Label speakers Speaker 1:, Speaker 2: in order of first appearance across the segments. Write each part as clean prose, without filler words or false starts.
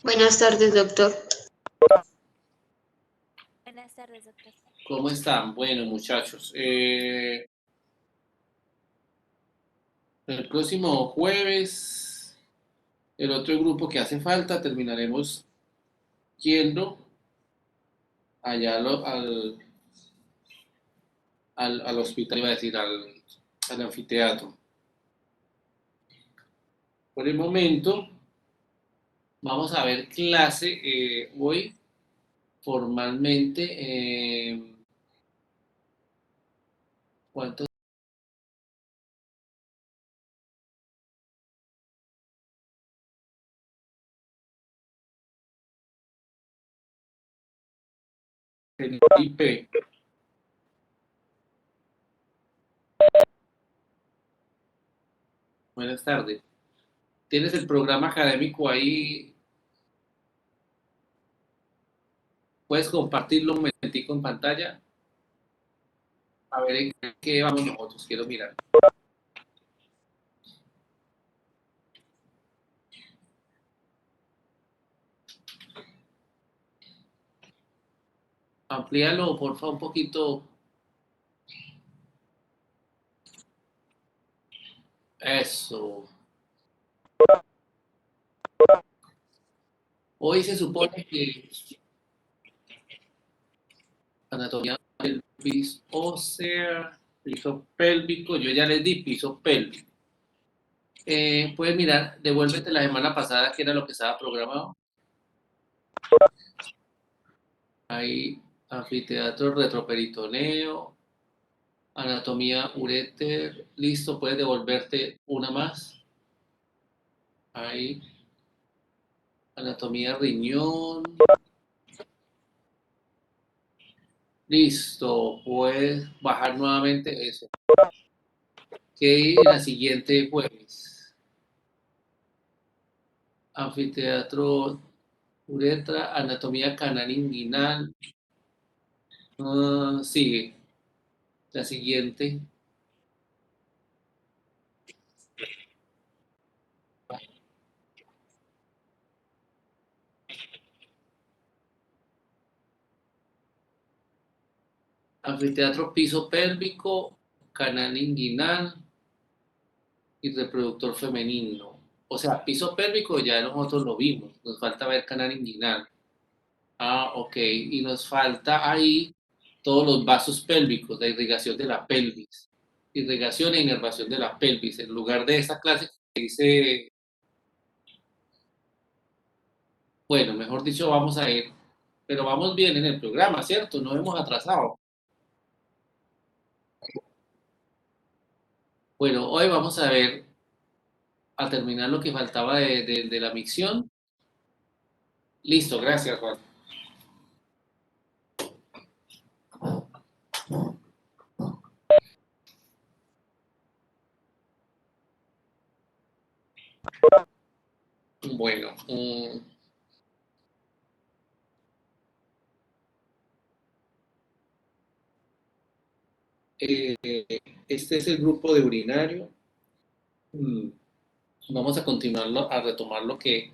Speaker 1: Buenas tardes, doctor.
Speaker 2: Buenas tardes, doctor.
Speaker 3: ¿Cómo están? Bueno, muchachos, el próximo jueves, el otro grupo que hace falta, terminaremos yendo allá al hospital, iba a decir, al anfiteatro. Por el momento, vamos a ver clase hoy formalmente. ¿Cuántos? IP. Buenas tardes. ¿Tienes el programa académico ahí? ¿Puedes compartirlo un momentico en pantalla? A ver en qué vamos nosotros, quiero mirar. Amplíalo, por favor, un poquito. Eso. Hoy se supone que anatomía del piso ósea, piso pélvico, yo ya les di piso pélvico. Puedes mirar, devuélvete la semana pasada, que era lo que estaba programado. Ahí, anfiteatro retroperitoneo, anatomía uréter, listo, puedes devolverte una más. Ahí, anatomía riñón. Listo, puedes bajar nuevamente eso. Que en la siguiente jueves. Anfiteatro uretra, anatomía canal inguinal. Sigue. La siguiente. Anfiteatro piso pélvico, canal inguinal y reproductor femenino. O sea, piso pélvico ya nosotros lo vimos. Nos falta ver canal inguinal. Ok. Y nos falta ahí todos los vasos pélvicos, la irrigación de la pelvis. Irrigación e inervación de la pelvis. En lugar de esa clase que dice, bueno, mejor dicho, vamos a ir, pero vamos bien en el programa, ¿cierto? No hemos atrasado. Bueno, hoy vamos a ver, a terminar lo que faltaba de la micción. Listo, gracias, Juan. Bueno, este es el grupo de urinario. Vamos a continuarlo, a retomar lo que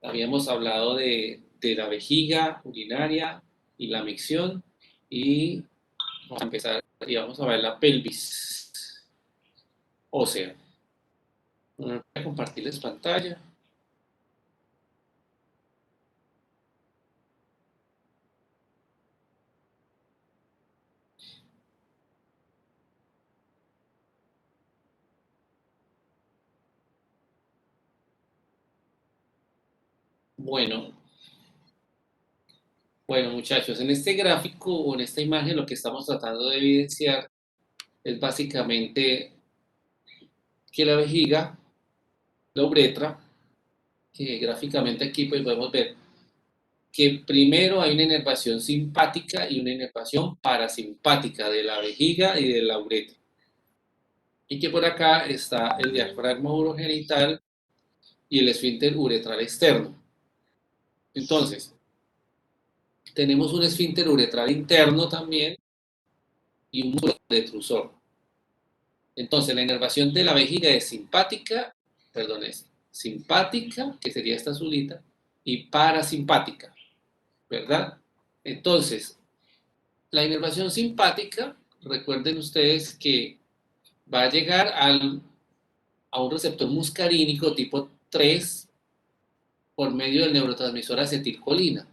Speaker 3: habíamos hablado de la vejiga urinaria y la micción. Y vamos a empezar y vamos a ver la pelvis ósea. Voy a compartirles pantalla. Bueno, muchachos, en este gráfico o en esta imagen lo que estamos tratando de evidenciar es básicamente que la vejiga, la uretra, que gráficamente aquí pues podemos ver que primero hay una inervación simpática y una inervación parasimpática de la vejiga y de la uretra. Y que por acá está el diafragma urogenital y el esfínter uretral externo. Entonces, tenemos un esfínter uretral interno también y un detrusor. Entonces, la inervación de la vejiga es simpática, que sería esta azulita, y parasimpática, ¿verdad? Entonces, la inervación simpática, recuerden ustedes que va a llegar a un receptor muscarínico tipo 3 por medio del neurotransmisor acetilcolina.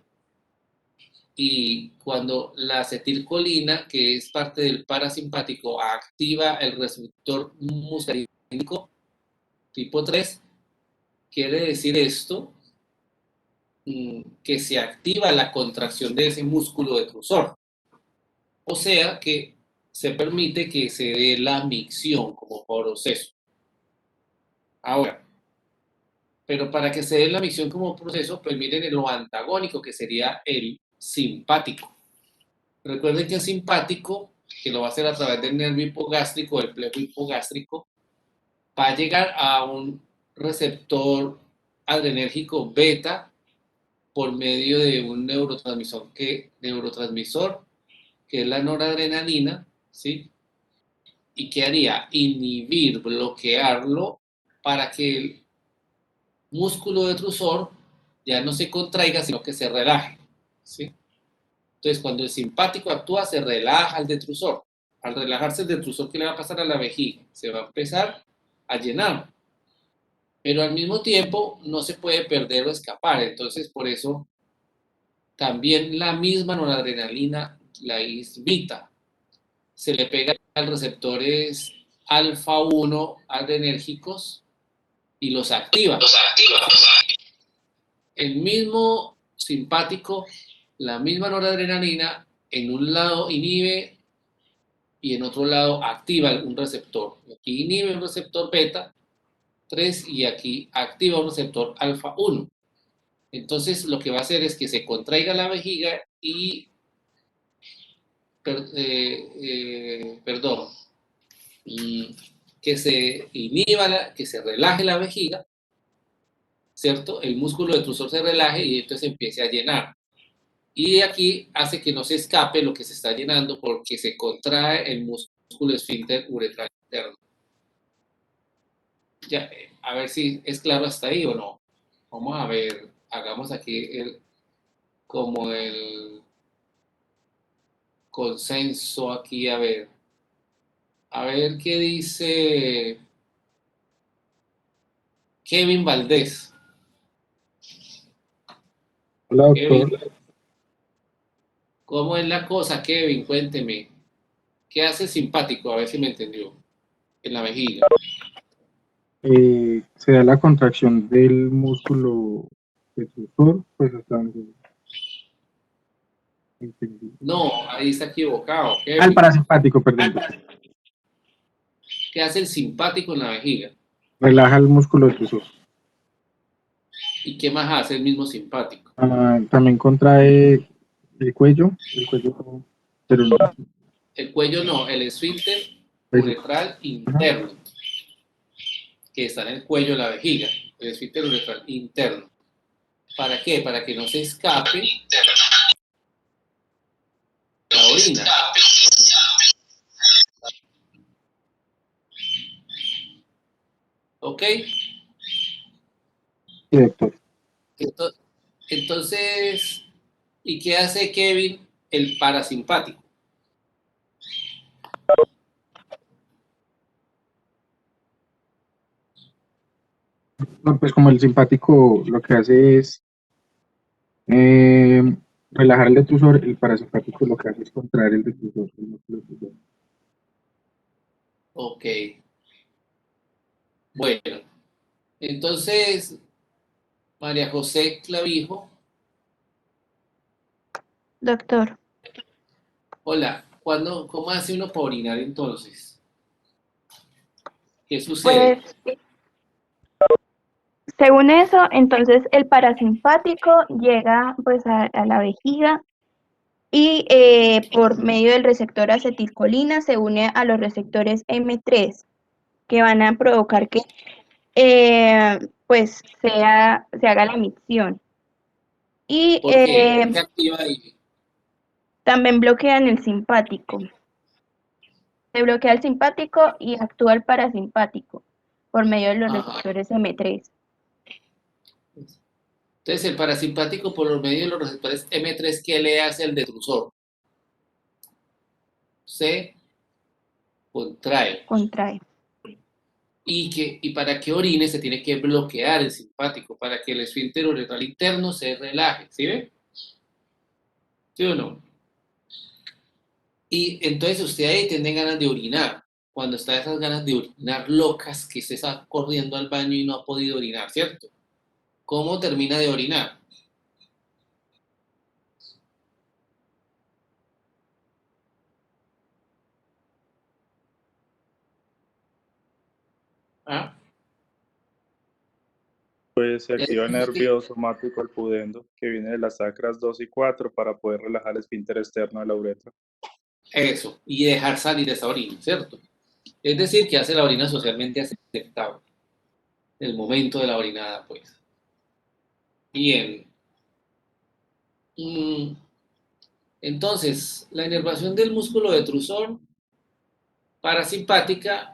Speaker 3: Y cuando la acetilcolina, que es parte del parasimpático, activa el receptor muscarínico tipo 3, quiere decir esto que se activa la contracción de ese músculo detrusor. O sea que se permite que se dé la micción como proceso. Ahora, pero para que se dé la micción como proceso, permiten lo antagónico, que sería el simpático. Recuerden que el simpático, que lo va a hacer a través del nervio hipogástrico, el plexo hipogástrico, va a llegar a un receptor adrenérgico beta por medio de un neurotransmisor que es la noradrenalina, ¿sí? ¿Y qué haría? Inhibir, bloquearlo para que el músculo detrusor ya no se contraiga, sino que se relaje, ¿sí? Entonces, cuando el simpático actúa, se relaja el detrusor. Al relajarse el detrusor, ¿qué le va a pasar a la vejiga? Se va a empezar a llenar. Pero al mismo tiempo, no se puede perder o escapar. Entonces, por eso, también la misma noradrenalina la invita. Se le pega a los receptores alfa 1 adrenérgicos y los activa. El mismo simpático, la misma noradrenalina, en un lado inhibe y en otro lado activa un receptor. Aquí inhibe un receptor beta 3 y aquí activa un receptor alfa 1. Entonces lo que va a hacer es que se contraiga la vejiga y, perdón, que se inhiba, que se relaje la vejiga, ¿cierto? El músculo detrusor se relaje y entonces empiece a llenar. Y de aquí hace que no se escape lo que se está llenando porque se contrae el músculo esfínter uretral interno. Ya, a ver si es claro hasta ahí o no. Vamos a ver, hagamos aquí como el consenso aquí, a ver qué dice Kevin Valdés.
Speaker 1: Hola,
Speaker 3: Kevin,
Speaker 1: doctor.
Speaker 3: ¿cómo es la cosa, Kevin? Cuénteme. ¿Qué hace simpático? A ver si me entendió. En la vejiga.
Speaker 1: Se da la contracción del músculo detrusor, pues hasta donde entendí.
Speaker 3: No, ahí está equivocado,
Speaker 1: El
Speaker 3: Kevin.
Speaker 1: parasimpático, perdón.
Speaker 3: ¿Qué hace el simpático en la vejiga?
Speaker 1: Relaja el músculo detrusor.
Speaker 3: ¿Y qué más hace el mismo simpático?
Speaker 1: También contrae el cuello, pero no.
Speaker 3: El cuello no, el esfínter
Speaker 1: Eso.
Speaker 3: uretral
Speaker 1: Ajá.
Speaker 3: interno, que está en el cuello de la vejiga, el esfínter uretral interno. ¿Para qué? Para que no se escape la orina. ¿Ok?
Speaker 1: Sí, doctor.
Speaker 3: Entonces, ¿y qué hace Kevin? El parasimpático.
Speaker 1: No, pues como el simpático lo que hace es eh, relajar el detrusor, el parasimpático lo que hace es contraer el detrusor, el músculo detrusor.
Speaker 3: Ok. Bueno, entonces, María José Clavijo,
Speaker 2: Doctor,
Speaker 3: hola, ¿cómo hace uno para orinar entonces? ¿Qué
Speaker 2: pues
Speaker 3: sucede?
Speaker 2: según eso, entonces el parasimpático llega pues a la vejiga y por medio del receptor acetilcolina se une a los receptores M3 que van a provocar que pues se haga la micción. Y
Speaker 3: ¿Por qué? ¿Qué se activa ahí?
Speaker 2: también bloquean el simpático. Se bloquea el simpático y actúa el parasimpático por medio de los
Speaker 3: Ajá.
Speaker 2: receptores M3.
Speaker 3: Entonces, el parasimpático por los medios de los receptores M3, ¿qué le hace al detrusor? Se contrae.
Speaker 2: Contrae.
Speaker 3: Y para que orine se tiene que bloquear el simpático, para que el esfínter uretral interno se relaje. ¿Sí ve? ¿Sí o no? Y entonces usted ahí tiene ganas de orinar. Cuando está esas ganas de orinar locas, que se está corriendo al baño y no ha podido orinar, ¿cierto? ¿Cómo termina de orinar? ¿Ah?
Speaker 4: Pues se activa el nervio somático al pudendo, que viene de las sacras 2 y 4 para poder relajar el esfínter externo de la uretra.
Speaker 3: Eso, y dejar salir esa orina, ¿cierto? Es decir, que hace la orina socialmente aceptable. El momento de la orinada, pues. Bien. Entonces, la inervación del músculo detrusor parasimpática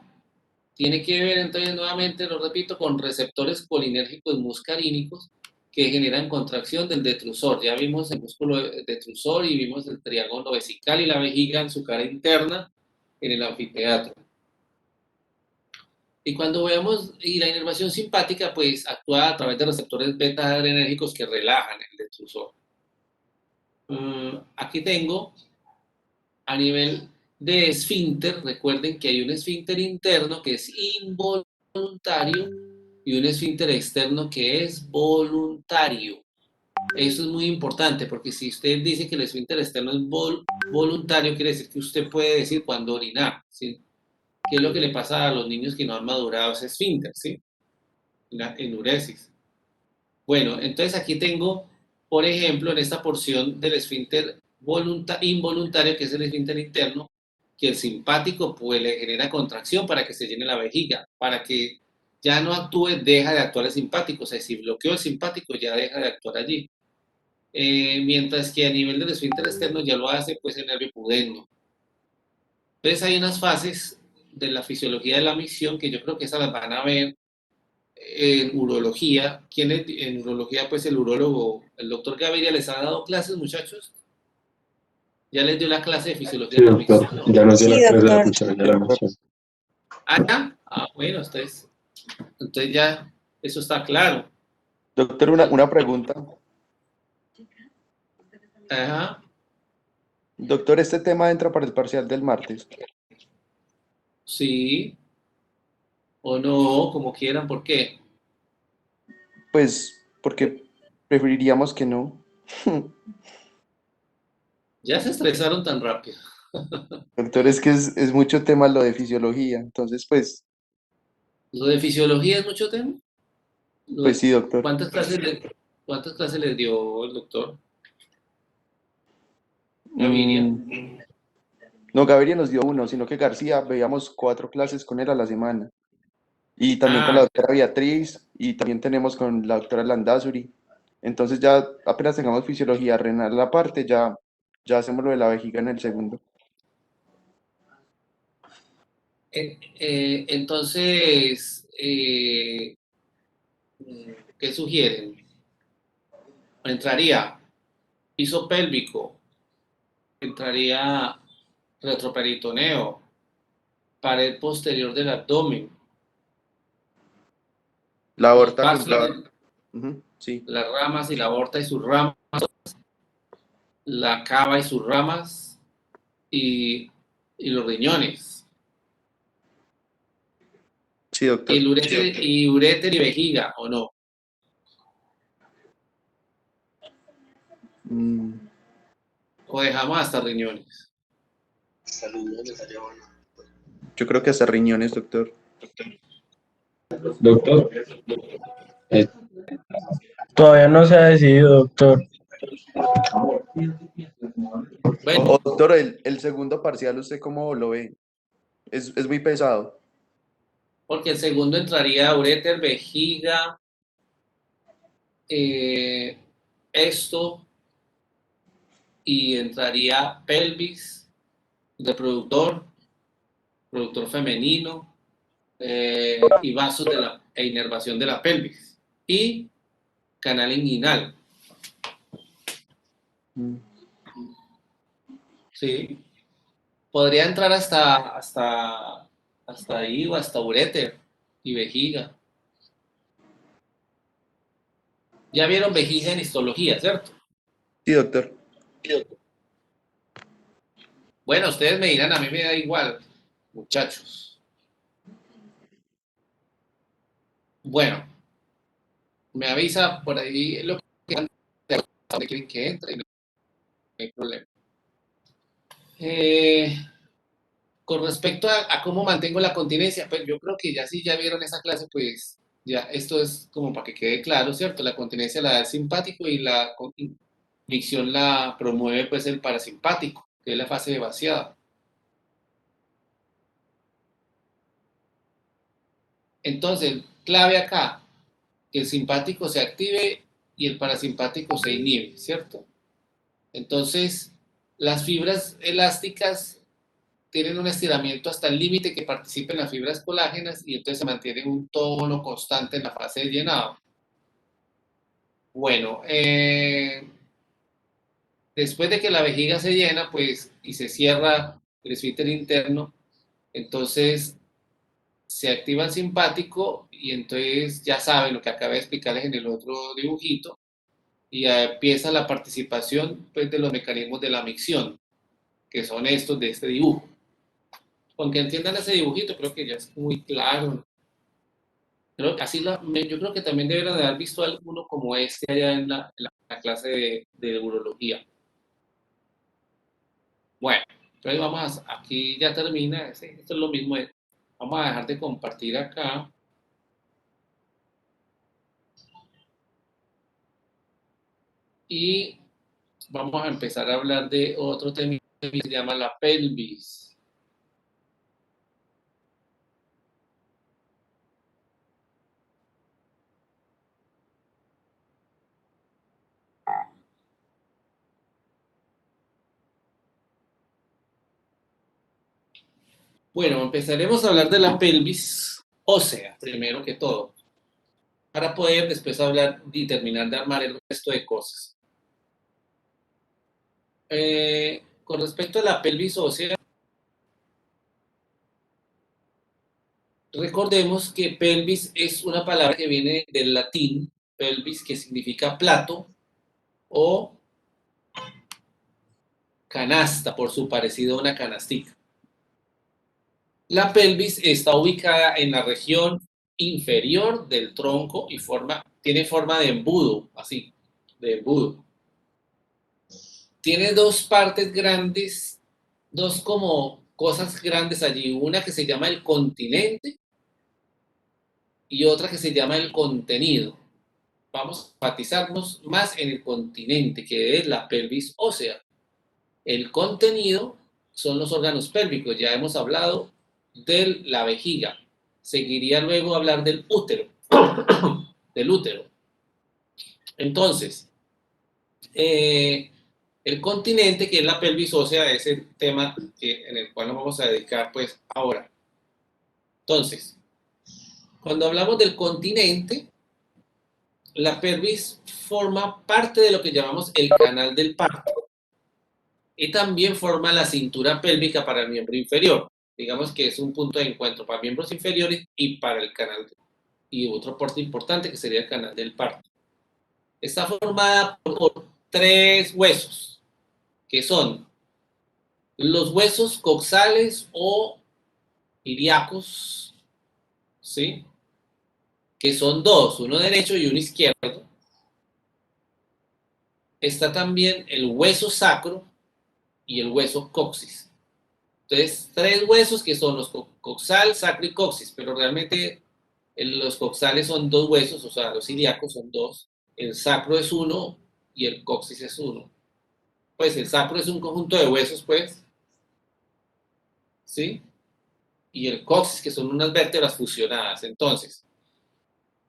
Speaker 3: tiene que ver, entonces, nuevamente, lo repito, con receptores colinérgicos muscarínicos que generan contracción del detrusor. Ya vimos el músculo detrusor y vimos el triángulo vesical y la vejiga en su cara interna en el anfiteatro. Y cuando veamos, y la inervación simpática, pues actúa a través de receptores beta adrenérgicos que relajan el detrusor. Aquí tengo, a nivel de esfínter, recuerden que hay un esfínter interno que es involuntario y un esfínter externo que es voluntario. Eso es muy importante porque si usted dice que el esfínter externo es voluntario, quiere decir que usted puede decir cuándo orinar, ¿sí? ¿Qué es lo que le pasa a los niños que no han madurado ese esfínter, ¿sí? La enuresis. Bueno, entonces aquí tengo, por ejemplo, en esta porción del esfínter involuntario, que es el esfínter interno, que el simpático pues le genera contracción para que se llene la vejiga, para que ya no actúe, deja de actuar el simpático, o sea, si bloqueó el simpático ya deja de actuar allí. Mientras que a nivel del esfínter externo ya lo hace pues el nervio pudendo. Entonces hay unas fases de la fisiología de la micción que yo creo que esas las van a ver en urología. ¿Quién es en urología? Pues el urólogo, el doctor Gaviria. ¿Les ha dado clases, muchachos? ¿Ya les dio la clase de fisiología
Speaker 5: Sí,
Speaker 3: de la
Speaker 5: doctor.
Speaker 3: micción?
Speaker 5: Ya nos dio la
Speaker 6: Sí,
Speaker 5: clase de la
Speaker 6: doctor.
Speaker 5: fisiología de la micción.
Speaker 3: ¿Ah, ya? Ah, bueno, entonces ya eso está claro.
Speaker 7: Doctor, una pregunta.
Speaker 3: Ajá.
Speaker 7: Doctor, ¿este tema entra para el parcial del martes?
Speaker 3: Sí o no, como quieran. ¿Por qué?
Speaker 7: Pues porque preferiríamos que no.
Speaker 3: Ya se estresaron tan rápido.
Speaker 7: Doctor, es que es mucho tema lo de fisiología. Entonces, pues
Speaker 3: ¿Lo de fisiología es mucho tema?
Speaker 7: sí, doctor.
Speaker 3: ¿Cuántas clases les dio el doctor Gaviria?
Speaker 7: No, Gabriel nos dio uno, sino que García veíamos 4 clases con él a la semana. Y también con la
Speaker 3: Ah,
Speaker 7: doctora Beatriz, y también tenemos con la doctora Landazuri. Entonces ya apenas tengamos fisiología renal la parte, ya hacemos lo de la vejiga en el segundo.
Speaker 3: entonces, ¿qué sugieren? Entraría piso pélvico, entraría retroperitoneo, pared posterior del abdomen,
Speaker 7: La aorta
Speaker 3: vástago,
Speaker 7: contra... sí.
Speaker 3: las ramas y la aorta y sus ramas, la cava y sus ramas y los riñones.
Speaker 7: Sí, doctor.
Speaker 3: Y uréter y vejiga, ¿o no? ¿O dejamos hasta riñones?
Speaker 7: Yo creo que hasta riñones, doctor.
Speaker 5: Doctor,
Speaker 8: Todavía no se ha decidido, doctor.
Speaker 3: Bueno,
Speaker 7: Doctor, el segundo parcial, ¿usted cómo lo ve? Es muy pesado.
Speaker 3: porque el segundo entraría uréter, vejiga, esto, y entraría pelvis, reproductor femenino, y vasos e inervación de la pelvis. Y canal inguinal.
Speaker 7: Mm.
Speaker 3: Sí. Podría entrar hasta ahí o hasta uréter y vejiga. Ya vieron vejiga en histología, ¿cierto?
Speaker 7: Sí, doctor.
Speaker 3: Bueno, ustedes me dirán, a mí me da igual, muchachos. Bueno, me avisa por ahí lo que donde quieren que entre, no hay problema. Con respecto a cómo mantengo la continencia, pues yo creo que ya si ya vieron esa clase, pues ya esto es como para que quede claro, ¿cierto? La continencia la da el simpático y la micción la promueve pues el parasimpático, que es la fase de vaciado. Entonces, clave acá, que el simpático se active y el parasimpático se inhibe, ¿cierto? Entonces, las fibras elásticas tienen un estiramiento hasta el límite que participen las fibras colágenas y entonces se mantiene un tono constante en la fase de llenado. Bueno, después de que la vejiga se llena, pues, y se cierra el esfínter interno, entonces se activa el simpático y entonces ya saben lo que acabé de explicarles en el otro dibujito y empieza la participación pues, de los mecanismos de la micción, que son estos de este dibujo. Aunque entiendan ese dibujito, creo que ya es muy claro. Creo que yo creo que también deben de haber visto alguno como este allá en la clase de urología. Bueno, entonces vamos aquí ya termina, esto es lo mismo. Vamos a dejar de compartir acá. Y vamos a empezar a hablar de otro tema que se llama la pelvis. Bueno, empezaremos a hablar de la pelvis ósea, primero que todo, para poder después hablar y terminar de armar el resto de cosas. Con respecto a la pelvis ósea, recordemos que pelvis es una palabra que viene del latín, pelvis, que significa plato o canasta, por su parecido a una canastica. La pelvis está ubicada en la región inferior del tronco y tiene forma de embudo, así, de embudo. Tiene dos partes grandes, dos como cosas grandes allí, una que se llama el continente y otra que se llama el contenido. Vamos a enfatizarnos más en el continente, que es la pelvis ósea. El contenido son los órganos pélvicos, ya hemos hablado de la vejiga. Seguiría luego hablar del útero, del útero. Entonces, el continente, que es la pelvis ósea, es el tema en el cual nos vamos a dedicar pues ahora. Entonces, cuando hablamos del continente, la pelvis forma parte de lo que llamamos el canal del parto y también forma la cintura pélvica para el miembro inferior. Digamos que es un punto de encuentro para miembros inferiores y para el canal y otro porte importante que sería el canal del parto. Está formada por tres huesos, que son los huesos coxales o ilíacos, ¿sí? Que son dos, uno derecho y uno izquierdo. Está también el hueso sacro y el hueso coxis. Entonces, tres huesos que son los coxal, sacro y coxis, pero realmente los coxales son dos huesos, o sea, los ilíacos son dos, el sacro es uno y el coxis es uno. Pues el sacro es un conjunto de huesos, pues, ¿sí? Y el coxis, que son unas vértebras fusionadas. Entonces,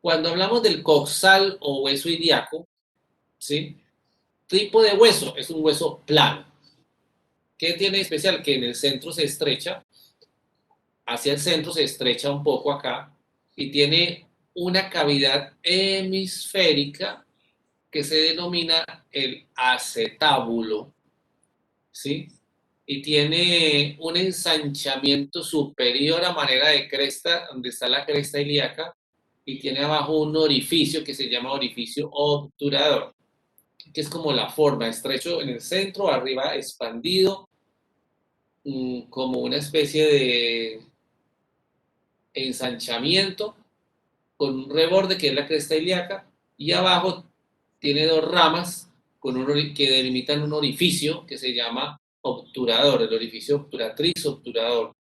Speaker 3: cuando hablamos del coxal o hueso ilíaco, ¿sí? Tipo de hueso, es un hueso plano. ¿Qué tiene de especial? Que en el centro se estrecha, hacia el centro se estrecha un poco acá, y tiene una cavidad hemisférica que se denomina el acetábulo, ¿sí? Y tiene un ensanchamiento superior a manera de cresta, donde está la cresta ilíaca, y tiene abajo un orificio que se llama orificio obturador, que es como la forma, estrecho en el centro, arriba expandido, como una especie de ensanchamiento con un reborde que es la cresta ilíaca, y abajo tiene dos ramas que delimitan un orificio que se llama obturador, el orificio obturatriz, obturador.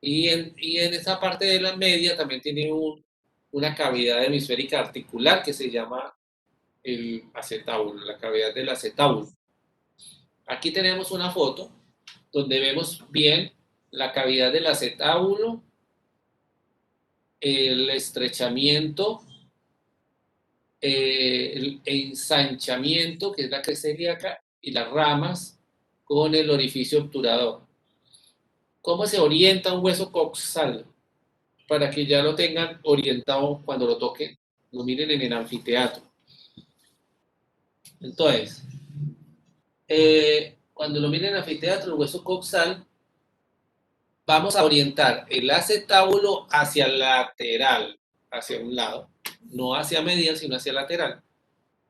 Speaker 3: Y en esa parte de la media también tiene una cavidad hemisférica articular que se llama el acetábulo, la cavidad del acetábulo. Aquí tenemos una foto donde vemos bien la cavidad del acetábulo, el estrechamiento, el ensanchamiento, que es la cresta ilíaca, y las ramas con el orificio obturador. ¿Cómo se orienta un hueso coxal? Para que ya lo tengan orientado cuando lo toquen, lo miren en el anfiteatro. Entonces, cuando lo miren en el anfiteatro, el hueso coxal, vamos a orientar el acetábulo hacia lateral, hacia un lado, no hacia medial, sino hacia lateral.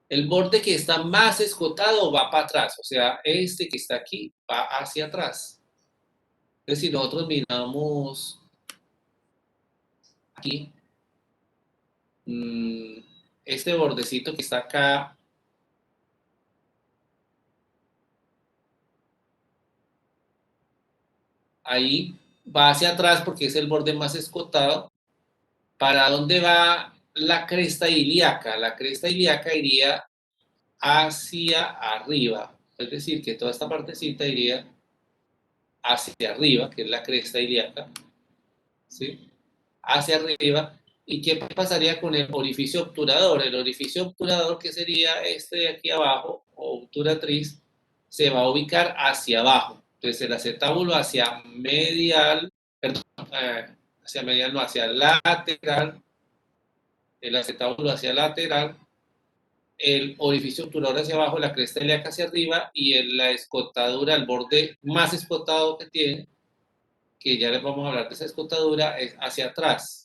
Speaker 3: El borde que está más escotado va para atrás, o sea, este que está aquí va hacia atrás. Entonces, si nosotros miramos aquí, este bordecito que está acá, ahí va hacia atrás porque es el borde más escotado. ¿Para dónde va la cresta ilíaca? La cresta ilíaca iría hacia arriba, es decir, que toda esta partecita iría hacia arriba, que es la cresta ilíaca, ¿sí? Hacia arriba. ¿Y qué pasaría con el orificio obturador? El orificio obturador, que sería este de aquí abajo, o obturatriz, se va a ubicar hacia abajo. Entonces el acetábulo hacia medial, perdón, hacia medial no, hacia lateral, el acetábulo hacia lateral, el orificio obturador hacia abajo, la cresta ilíaca hacia arriba, y la escotadura, el borde más escotado que tiene, que ya les vamos a hablar de esa escotadura, es hacia atrás.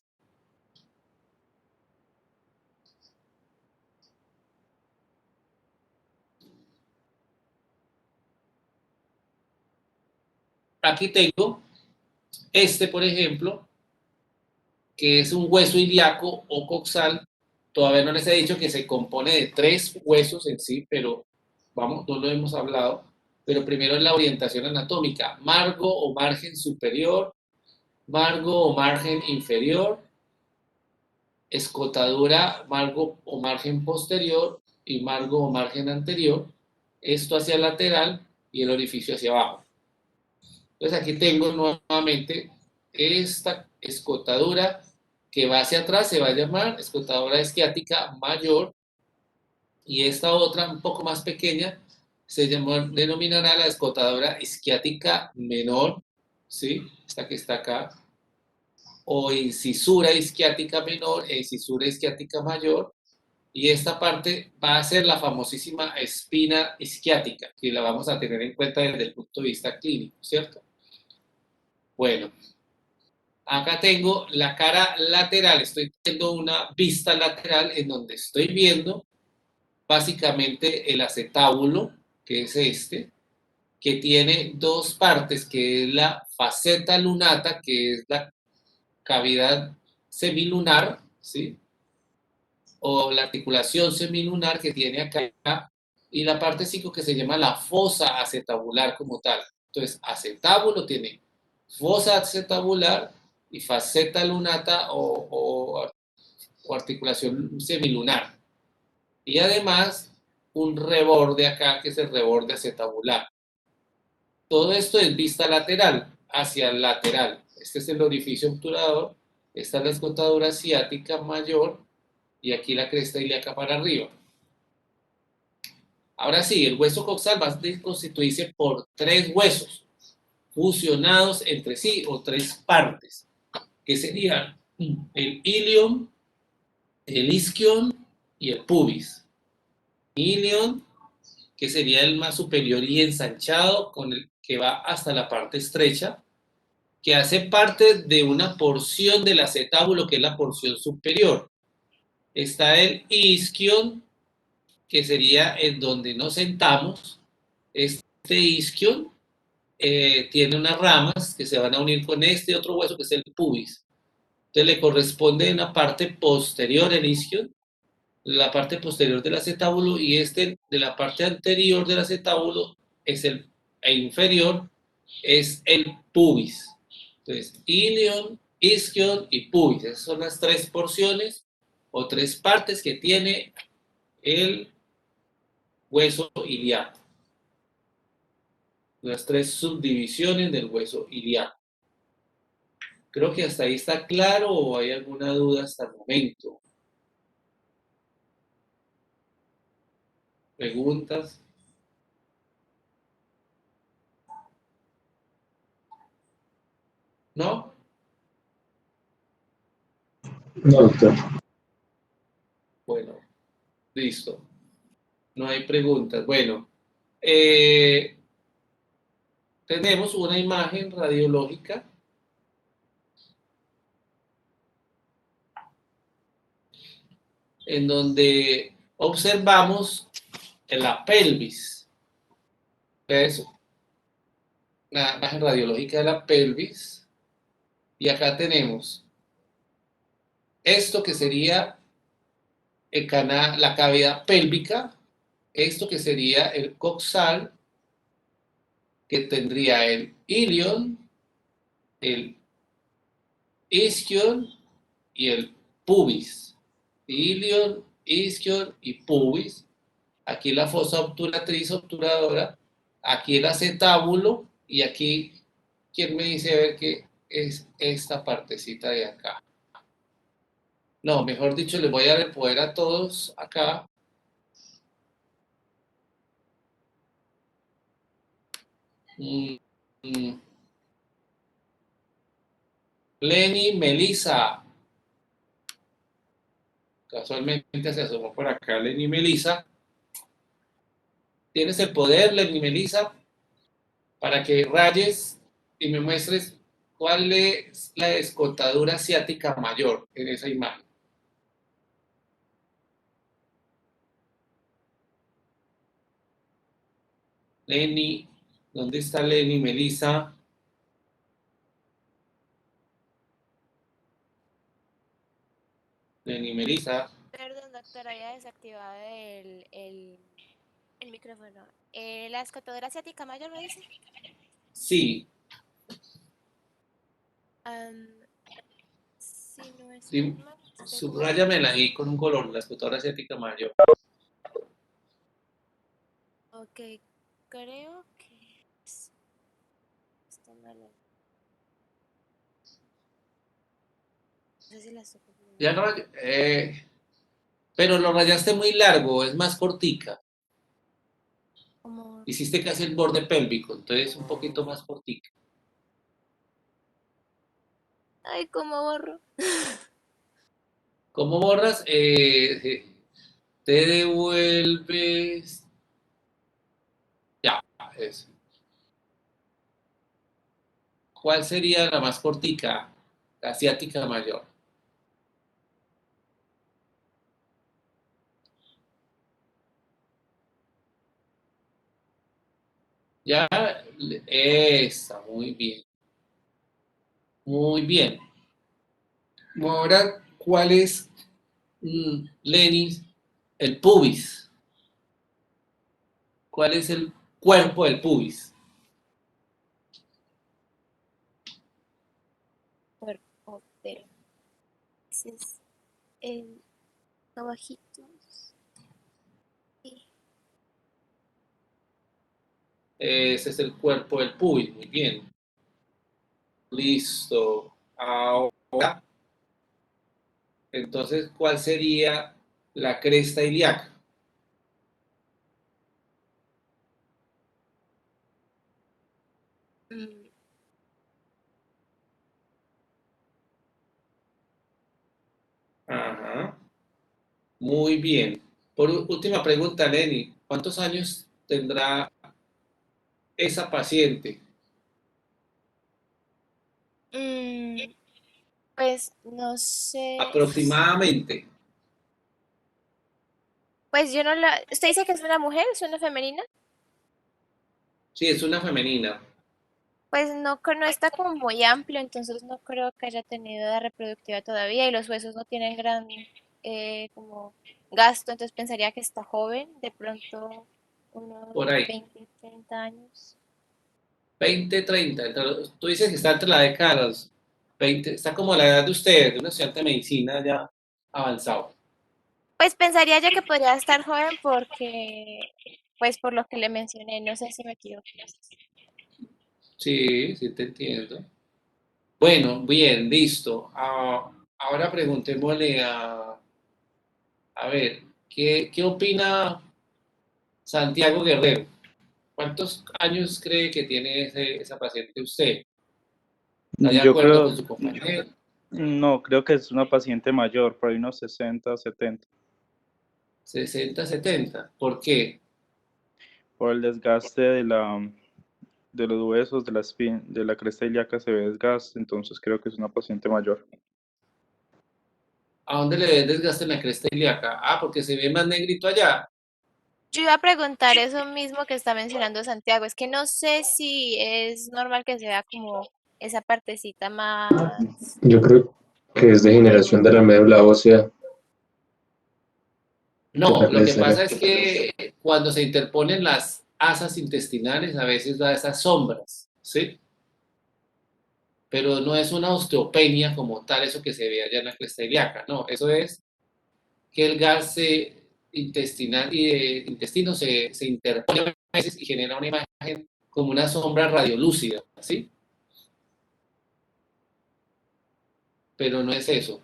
Speaker 3: Aquí tengo por ejemplo, que es un hueso ilíaco o coxal. Todavía no les he dicho que se compone de 3 huesos en sí, pero vamos, no lo hemos hablado. Pero primero es la orientación anatómica: margo o margen superior, margo o margen inferior, escotadura, margo o margen posterior, y margo o margen anterior. Esto hacia el lateral y el orificio hacia abajo. Entonces aquí tengo nuevamente esta escotadura que va hacia atrás, se va a llamar escotadura isquiática mayor, y esta otra un poco más pequeña se denominará la escotadura isquiática menor, ¿sí? Esta que está acá, o incisura isquiática menor e incisura isquiática mayor, y esta parte va a ser la famosísima espina isquiática, que la vamos a tener en cuenta desde el punto de vista clínico, ¿cierto? Bueno, acá tengo la cara lateral, estoy teniendo una vista lateral en donde estoy viendo básicamente el acetábulo, que es que tiene 2 partes, que es la faceta lunata, que es la cavidad semilunar, ¿sí? O la articulación semilunar que tiene acá, y la parte 5 que se llama la fosa acetabular como tal. Entonces, acetábulo tiene fosa acetabular y faceta lunata o articulación semilunar. Y además, un reborde acá, que es el reborde acetabular. Todo esto es vista lateral, hacia el lateral. Este es el orificio obturador, esta es la escotadura ciática mayor, y aquí la cresta ilíaca para arriba. Ahora sí, el hueso coxal va a constituirse por 3 huesos fusionados entre sí, o 3 partes, que serían el ilium, el isquion y el pubis. ilion, que sería el más superior y ensanchado, con el que va hasta la parte estrecha, que hace parte de una porción del acetábulo, que es la porción superior. Está el isquion, que sería en donde nos sentamos. Este isquion tiene unas ramas que se van a unir con este otro hueso, que es el pubis. Entonces le corresponde una parte posterior el isquion, la parte posterior del acetábulo, y este de la parte anterior del acetábulo es e inferior es el pubis. Entonces, ilion, isquion y pubis. Esas son las tres porciones o tres partes que tiene el hueso ilíaco. Las tres subdivisiones del hueso ilíaco. Creo que hasta ahí está claro, o hay alguna duda hasta el momento. ¿Preguntas? ¿No?
Speaker 8: No, doctor.
Speaker 3: Bueno, listo. No hay preguntas. Bueno, tenemos una imagen radiológica en donde observamos la pelvis. Es una imagen radiológica de la pelvis. Y acá tenemos esto que sería la cavidad pélvica, esto que sería el coxal, que tendría el ilion, el isquion y el pubis. Ilion, isquion y pubis. Aquí la fosa obturatriz obturadora, aquí el acetábulo, y aquí, ¿quién me dice a ver qué es esta partecita de acá? No, mejor dicho, les voy a dar el poder a todos acá. Lenny, Melissa. Casualmente se asomó por acá Lenny Melissa. Tienes el poder, Lenny Melissa, para que rayes y me muestres cuál es la escotadura ciática mayor en esa imagen. Lenny, ¿dónde está Lenny Melissa? Lenny Melissa.
Speaker 5: Perdón, doctor, había desactivado el micrófono. ¿La escotadura asiática mayor me dice?
Speaker 3: Sí,
Speaker 5: Si no es
Speaker 3: sí,
Speaker 5: mal,
Speaker 3: subráyamela ahí con un color, la escotadura ciática mayor.
Speaker 5: ok, creo que está mal. No sé si la estoy confundiendo.
Speaker 3: Ya no, pero lo rayaste muy largo, es más cortica.
Speaker 5: Como,
Speaker 3: Hiciste casi el borde pélvico, entonces un poquito más cortica.
Speaker 5: ay, ¿cómo borro?
Speaker 3: ¿Cómo borras? Te devuelves. Ya, eso. ¿Cuál sería la más cortica? La asiática mayor. Ya, esa, muy bien. Muy bien. Ahora, ¿cuál es, Lenny, el pubis? ¿Cuál es el cuerpo del pubis?
Speaker 5: Cuerpo, pero ese es el abajito. Sí.
Speaker 3: Ese es el cuerpo del pubis, muy bien. Listo. Ahora, entonces, ¿cuál sería la cresta ilíaca?
Speaker 5: Mm,
Speaker 3: Ajá. Muy bien. Última pregunta, Lenny. ¿Cuántos años tendrá esa paciente?
Speaker 5: Pues no sé.
Speaker 3: Aproximadamente.
Speaker 5: Pues yo no la. ¿Usted dice que es una mujer? ¿Es una femenina?
Speaker 3: Sí, es una femenina.
Speaker 5: Pues no está como muy amplio, entonces no creo que haya tenido edad reproductiva todavía y los huesos no tienen gran como gasto, entonces pensaría que está joven, de pronto unos
Speaker 3: Por ahí.
Speaker 5: 20, 30 años.
Speaker 3: 20, 30. Tú dices que está entre la década de los 20. Está como la edad de usted, de un estudiante de medicina ya avanzado.
Speaker 5: Pues pensaría yo que podría estar joven porque, pues por lo que le mencioné, no sé si me equivoco.
Speaker 3: Sí, sí te entiendo. Bueno, bien, listo. Ahora preguntémosle a ver, ¿qué opina Santiago Guerrero? ¿Cuántos años cree que tiene esa paciente usted? ¿Está de
Speaker 4: Yo
Speaker 3: acuerdo con
Speaker 4: creo,
Speaker 3: su compañero?
Speaker 4: no, creo que es una paciente mayor, por ahí unos 60, 70,
Speaker 3: 60, 70. ¿Por qué?
Speaker 4: por el desgaste de los huesos, de la cresta ilíaca se ve desgaste, entonces creo que es una paciente mayor.
Speaker 3: ¿A dónde le ve el desgaste en la cresta ilíaca? Ah, porque se ve más negrito allá.
Speaker 5: Yo iba a preguntar eso mismo que está mencionando Santiago, es que no sé si es normal que sea como esa partecita más.
Speaker 8: Yo creo que es degeneración de la médula ósea de la
Speaker 3: No, lo que
Speaker 8: cresta.
Speaker 3: pasa es que cuando se interponen las asas intestinales a veces da esas sombras, ¿sí? Pero no es una osteopenia como tal, eso que se ve allá en la cresta ilíaca, no, eso es que el gas intestinal y de intestino se interpone a veces y genera una imagen como una sombra radiolúcida, ¿sí? Pero no es eso.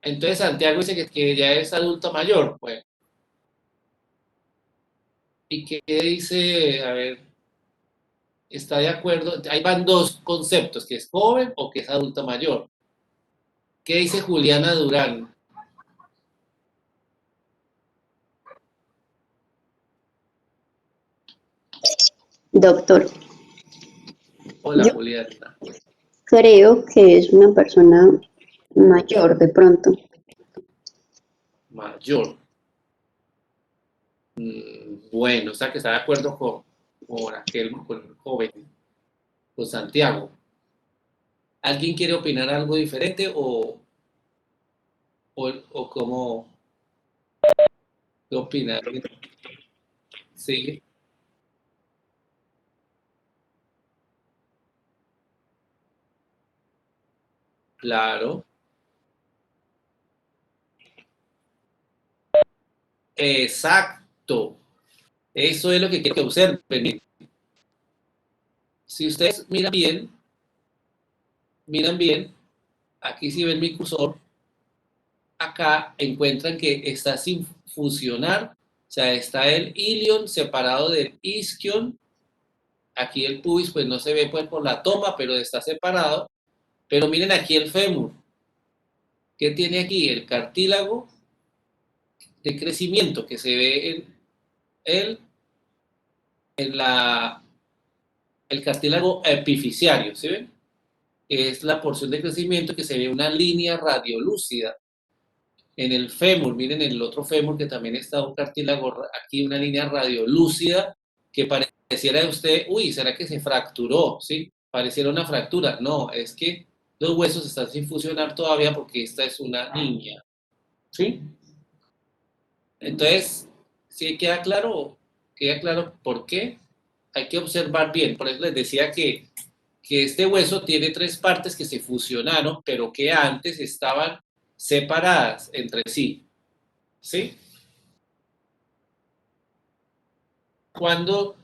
Speaker 3: Entonces Santiago dice que ya es adulto mayor, pues. ¿Y qué dice? A ver, ¿está de acuerdo? Ahí van dos conceptos, que es joven o que es adulto mayor. ¿Qué dice Juliana Durán?
Speaker 6: Doctor,
Speaker 3: Hola,
Speaker 6: yo
Speaker 3: Juliana.
Speaker 6: creo que es una persona mayor de pronto.
Speaker 3: Mayor. Bueno, o sea que está de acuerdo con aquel, con el joven, con Santiago. ¿Alguien quiere opinar algo diferente o cómo qué opina? Sí, claro. Exacto. Eso es lo que quiero que observen. Si ustedes miran bien, aquí si ven mi cursor, acá encuentran que está sin fusionar, o sea, está el ilion separado del isquion. Aquí el pubis pues no se ve pues por la toma, pero está separado. Pero miren aquí el fémur. ¿Qué tiene aquí? El cartílago de crecimiento que se ve en el cartílago epifisiario, ¿sí ven? Es la porción de crecimiento que se ve una línea radiolúcida en el fémur. Miren el otro fémur que también está un cartílago aquí, una línea radiolúcida que pareciera de usted, uy, ¿será que se fracturó? ¿Sí? Pareciera una fractura. No, es que los huesos están sin fusionar todavía porque esta es una niña. ¿Sí? Entonces, ¿sí queda claro por qué? Hay que observar bien. Por eso les decía que este hueso tiene tres partes que se fusionaron, pero que antes estaban separadas entre sí. ¿Sí? Cuando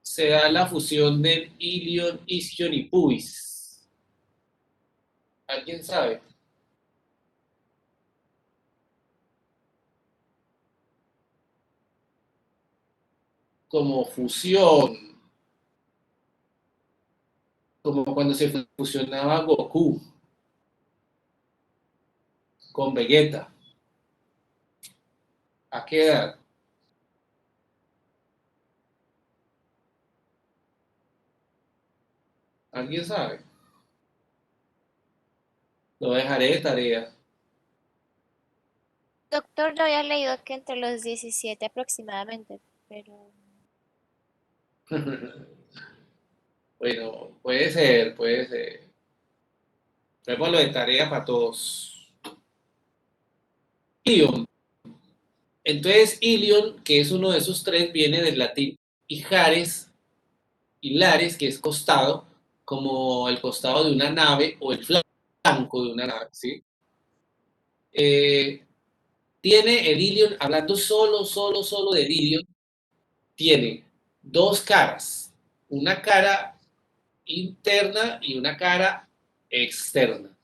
Speaker 3: se da la fusión del ilion, isquion y pubis. ¿Alguien sabe? Como fusión, como cuando se fusionaba Goku con Vegeta. ¿A qué edad? ¿Alguien sabe? Lo dejaré de tarea.
Speaker 5: Doctor, lo había leído que entre los 17 aproximadamente, pero
Speaker 3: Bueno, puede ser, puede ser. Démoslo de tarea para todos. Ilion. Entonces, Ilion, que es uno de esos tres, viene del latín ijares, hilares, que es costado, como el costado de una nave o el flanco de una nave, ¿sí? Tiene el Ilion, hablando solo de Ilion, tiene dos caras, una cara interna y una cara externa.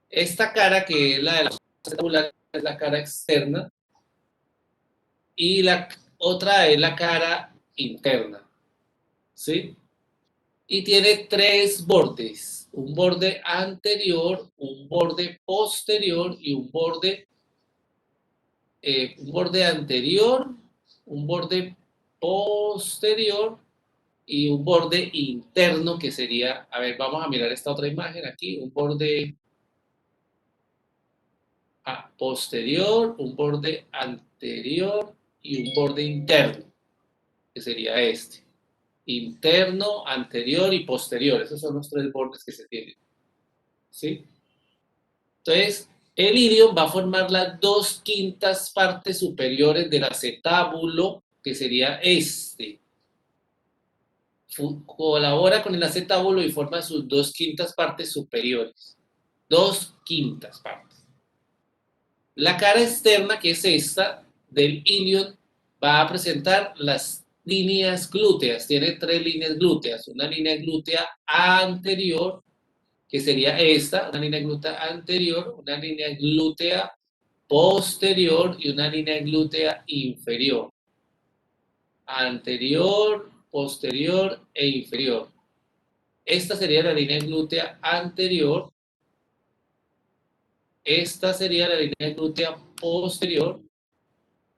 Speaker 3: Esta cara, que es la de la celular, es la cara externa, y la otra es la cara interna, ¿sí? Y tiene tres bordes, un borde anterior, un borde posterior y un borde anterior, un borde posterior y un borde interno, que sería, a ver, vamos a mirar esta otra imagen aquí, un borde posterior, un borde anterior y un borde interno, que sería este. Interno, anterior y posterior. Esos son los tres bordes que se tienen. ¿Sí? Entonces, el ilion va a formar las 2/5 partes superiores del acetábulo, que sería este. Colabora con el acetábulo y forma sus 2/5 partes superiores. 2/5 partes. La cara externa, que es esta, del ilion, va a presentar las líneas glúteas. Tiene 3 líneas glúteas. Una línea glútea anterior, que sería esta, una línea glútea anterior, una línea glútea posterior y una línea glútea inferior. Anterior, posterior e inferior. Esta sería la línea glútea anterior. Esta sería la línea glútea posterior.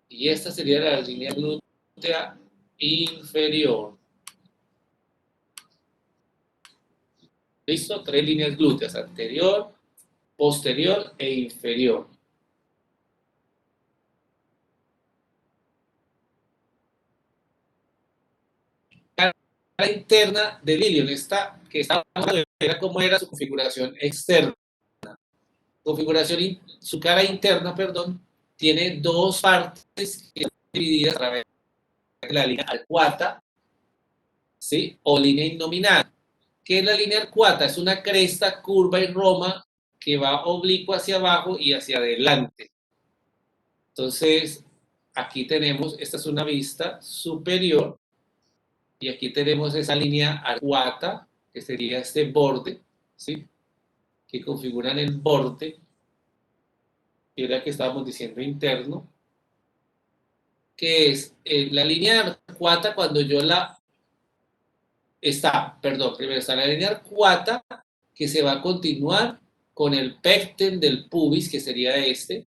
Speaker 3: Y esta sería la línea glútea inferior. ¿Listo? 3 líneas glúteas, anterior, posterior e inferior. La interna del ilion, esta que está, era cómo era su configuración externa. Su cara interna, perdón, tiene dos partes que están divididas a través de la línea arcuata, ¿sí? O línea innominada. ¿Qué es la línea arcuata? Es una cresta curva y roma que va oblicua hacia abajo y hacia adelante. Entonces, aquí tenemos, esta es una vista superior, y aquí tenemos esa línea arcuata, que sería este borde, ¿sí? Que configuran el borde, que era que estábamos diciendo interno, que es la línea arcuata cuando yo la... primero está la línea arcuata, que se va a continuar con el pecten del pubis, que sería este.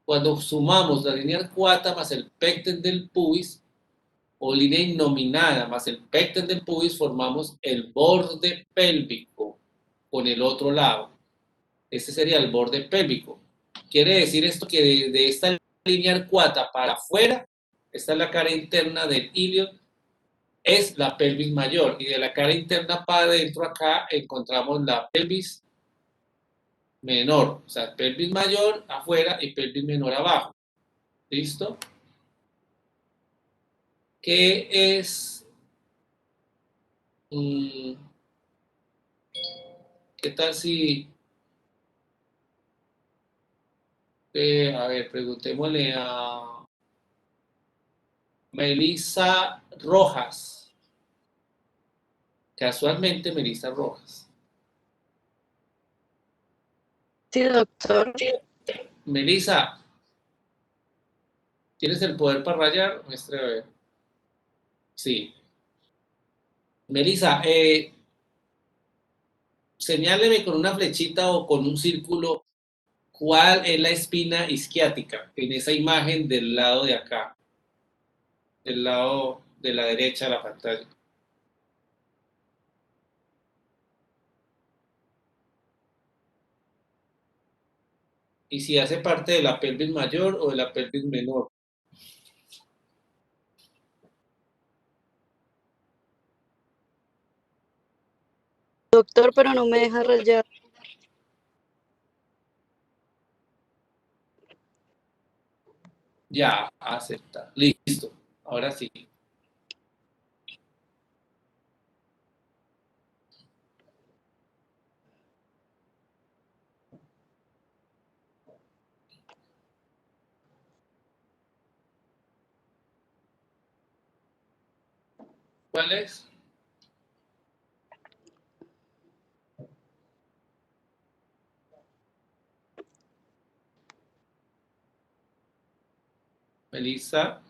Speaker 3: Cuando sumamos la línea arcuata más el pecten del pubis, o línea innominada más el pecten del pubis, formamos el borde pélvico con el otro lado. Este sería el borde pélvico. Quiere decir esto que de esta línea arcuata para afuera, esta es la cara interna del ilion, es la pelvis mayor, y de la cara interna para adentro acá encontramos la pelvis menor, o sea, pelvis mayor afuera y pelvis menor abajo. ¿Listo? ¿Qué es? ¿Qué tal si... a ver, preguntémosle a Melissa Rojas. Casualmente, Melissa Rojas.
Speaker 9: Sí, doctor.
Speaker 3: Melissa, ¿tienes el poder para rayar? Muestre a ver. Sí. Melissa, señáleme con una flechita o con un círculo ¿Cuál es la espina isquiática? En esa imagen del lado de acá, del lado de la derecha de la pantalla. Y si hace parte de la pelvis mayor o de la pelvis menor.
Speaker 9: Doctor, pero no me deja rayar.
Speaker 3: Ya, acepta. Listo. Ahora sí. ¿Cuál es? Melissa.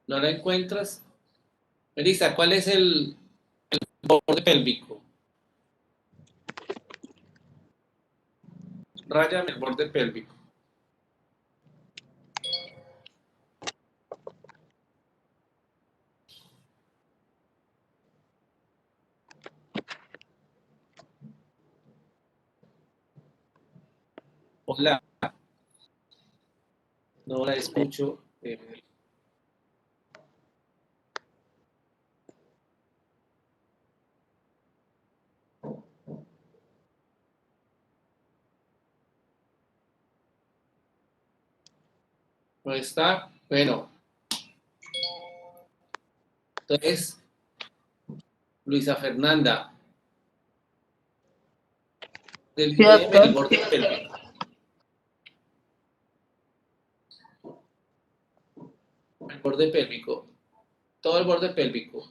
Speaker 3: ¿No la encuentras? Melissa, ¿cuál es el borde pélvico? Ráyame el borde pélvico. Hola. No la escucho. ¿No está? Bueno. Entonces, Luisa Fernanda. Desvídeme el borde pélvico. El borde pélvico. Todo el borde pélvico.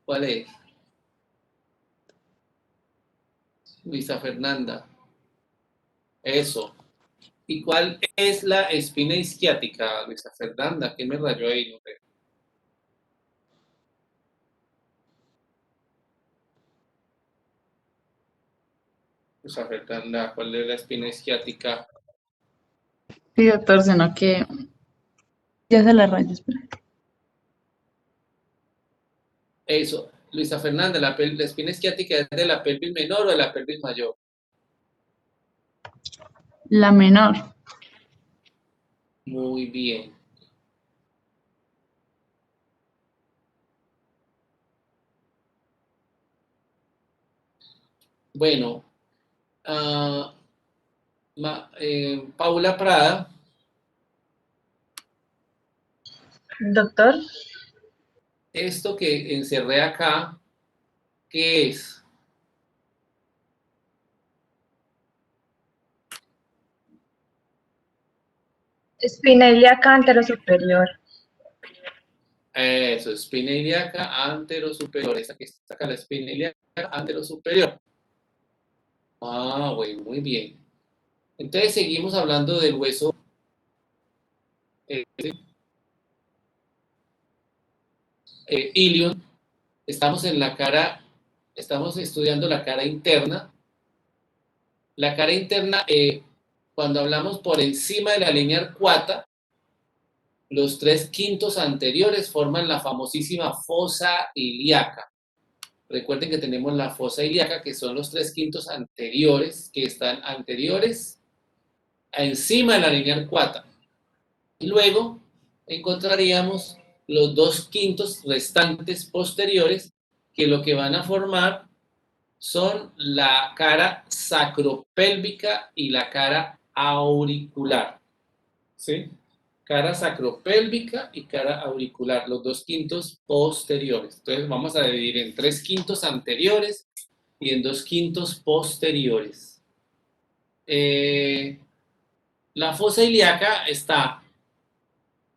Speaker 3: ¿Cuál es? Luisa Fernanda. Eso. ¿Y cuál es la espina isquiática, Luisa Fernanda? ¿Qué me rayó ahí? No sé. Luisa Fernanda, ¿cuál es la espina isquiática?
Speaker 10: Sí, doctor, sino que ya se la raya, espera.
Speaker 3: Eso. Luisa Fernanda, ¿la espina isquiática es de la pelvis menor o de la pelvis mayor?
Speaker 10: La menor.
Speaker 3: Muy bien. Bueno, Paula Prada,
Speaker 10: Doctor,
Speaker 3: esto que encerré acá, ¿qué es?
Speaker 2: Espina ilíaca anterosuperior.
Speaker 3: Eso, espina ilíaca anterosuperior. Esta que está acá, la espina ilíaca anterosuperior. Ah, bueno, muy bien. Entonces seguimos hablando del hueso. Ilion. Estamos en la cara, estamos estudiando la cara interna. La cara interna, cuando hablamos por encima de la línea arcuata, los 3/5 anteriores forman la famosísima fosa ilíaca. Recuerden que tenemos la fosa ilíaca, que son los 3/5 anteriores, que están anteriores encima de la línea arcuata. Y luego encontraríamos los 2/5 restantes posteriores, que lo que van a formar son la cara sacropélvica y la cara auricular. ¿Sí? Cara sacropélvica y cara auricular, los 2/5 posteriores. Entonces vamos a dividir en 3/5 anteriores y en 2/5 posteriores. La fosa ilíaca está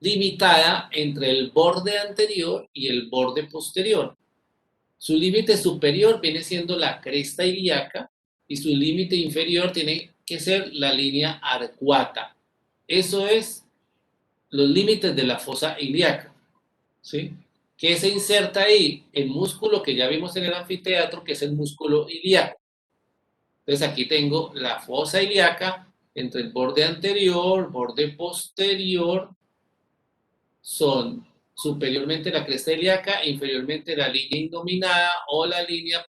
Speaker 3: limitada entre el borde anterior y el borde posterior. Su límite superior viene siendo la cresta ilíaca y su límite inferior tiene que ser la línea arcuata. Eso es los límites de la fosa ilíaca, ¿sí? ¿Qué se inserta ahí? El músculo que ya vimos en el anfiteatro, que es el músculo ilíaco. Entonces aquí tengo la fosa ilíaca entre el borde anterior, borde posterior, son superiormente la cresta ilíaca, inferiormente la línea indominada o la línea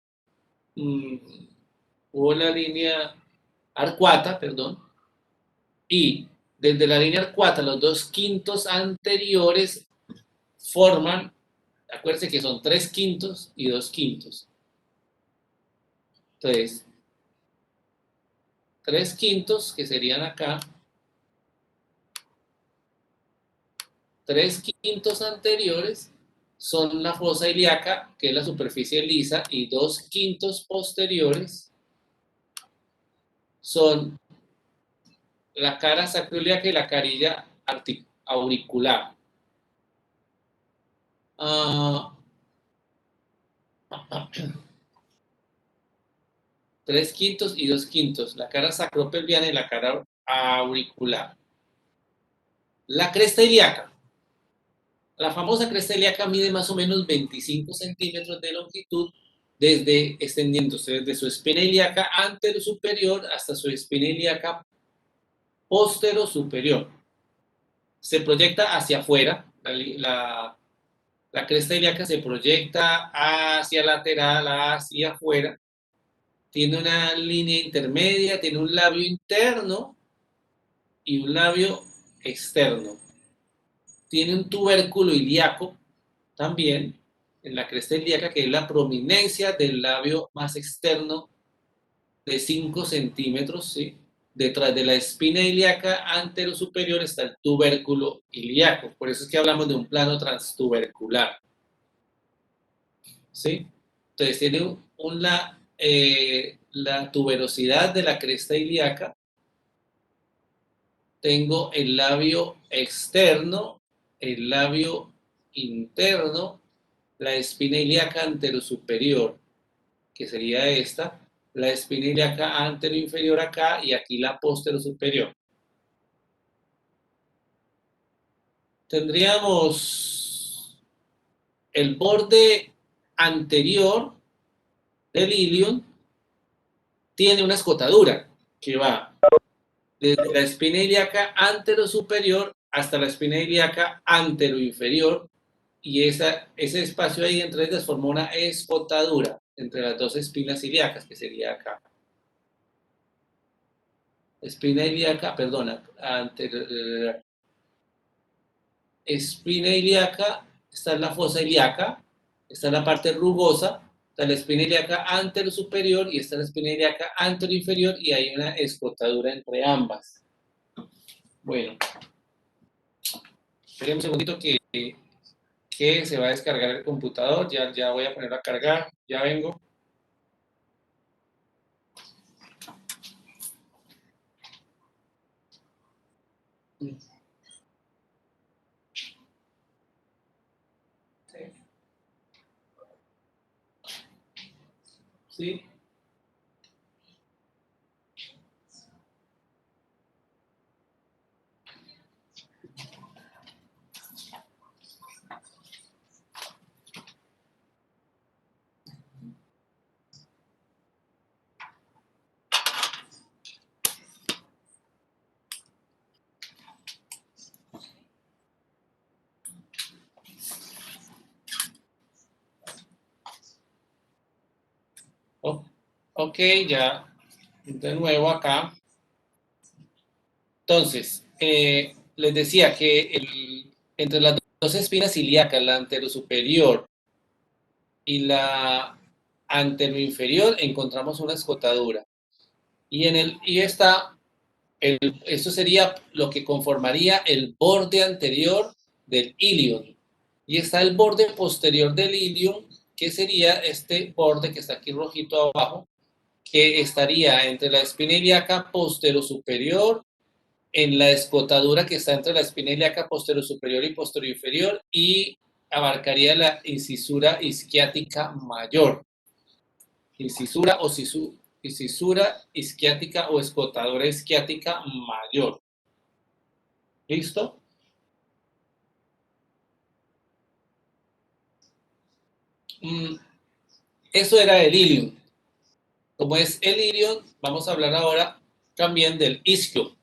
Speaker 3: arcuata, perdón, y desde la línea arcuata los 2/5 anteriores forman, acuérdense que son 3/5 y 2/5. Entonces, 3/5 que serían acá, 3/5 anteriores son la fosa ilíaca, que es la superficie lisa, y 2/5 posteriores son la cara sacroiliaca y la carilla auricular. 3/5 y 2/5, la cara sacropelviana y la cara auricular. La cresta ilíaca. La famosa cresta ilíaca mide más o menos 25 centímetros de longitud, extendiéndose desde su espina ilíaca antero superior hasta su espina ilíaca postero superior. Se proyecta hacia afuera, la cresta ilíaca se proyecta hacia lateral, hacia afuera, tiene una línea intermedia, tiene un labio interno y un labio externo. Tiene un tubérculo ilíaco también en la cresta ilíaca, que es la prominencia del labio más externo de 5 centímetros, ¿sí? Detrás de la espina ilíaca antero superior está el tubérculo ilíaco. Por eso es que hablamos de un plano transtubercular, ¿sí? Entonces tiene la tuberosidad de la cresta ilíaca. Tengo el labio externo, el labio interno, la espina ilíaca anterosuperior, que sería esta, la espina ilíaca anteroinferior acá y aquí la posterosuperior. Tendríamos el borde anterior del ilion, tiene una escotadura que va desde la espina ilíaca anterosuperior hasta la espina ilíaca anteroinferior, y ese espacio ahí entre ellas formó una escotadura entre las dos espinas ilíacas, que sería acá. Espina ilíaca, perdona, espina ilíaca, esta es la fosa ilíaca, esta es la parte rugosa, está la espina ilíaca anterosuperior y esta es la espina ilíaca anteroinferior, y hay una escotadura entre ambas. Bueno, esperemos un segundito que se va a descargar el computador, ya voy a ponerlo a cargar, ya vengo. ¿Sí? Ok, ya de nuevo acá. Entonces, les decía que entre las dos espinas ilíacas, la anterosuperior y la anteroinferior, encontramos una escotadura. Esto sería lo que conformaría el borde anterior del ilion. Y está el borde posterior del ilion, que sería este borde que está aquí rojito abajo, que estaría entre la espina ilíaca posterosuperior, en la escotadura que está entre la espina ilíaca posterosuperior y posterior-inferior, y abarcaría la incisura isquiática mayor. Incisura isquiática o escotadura isquiática mayor. ¿Listo? Eso era el ilium. Como es el ilium, vamos a hablar ahora también del isquio,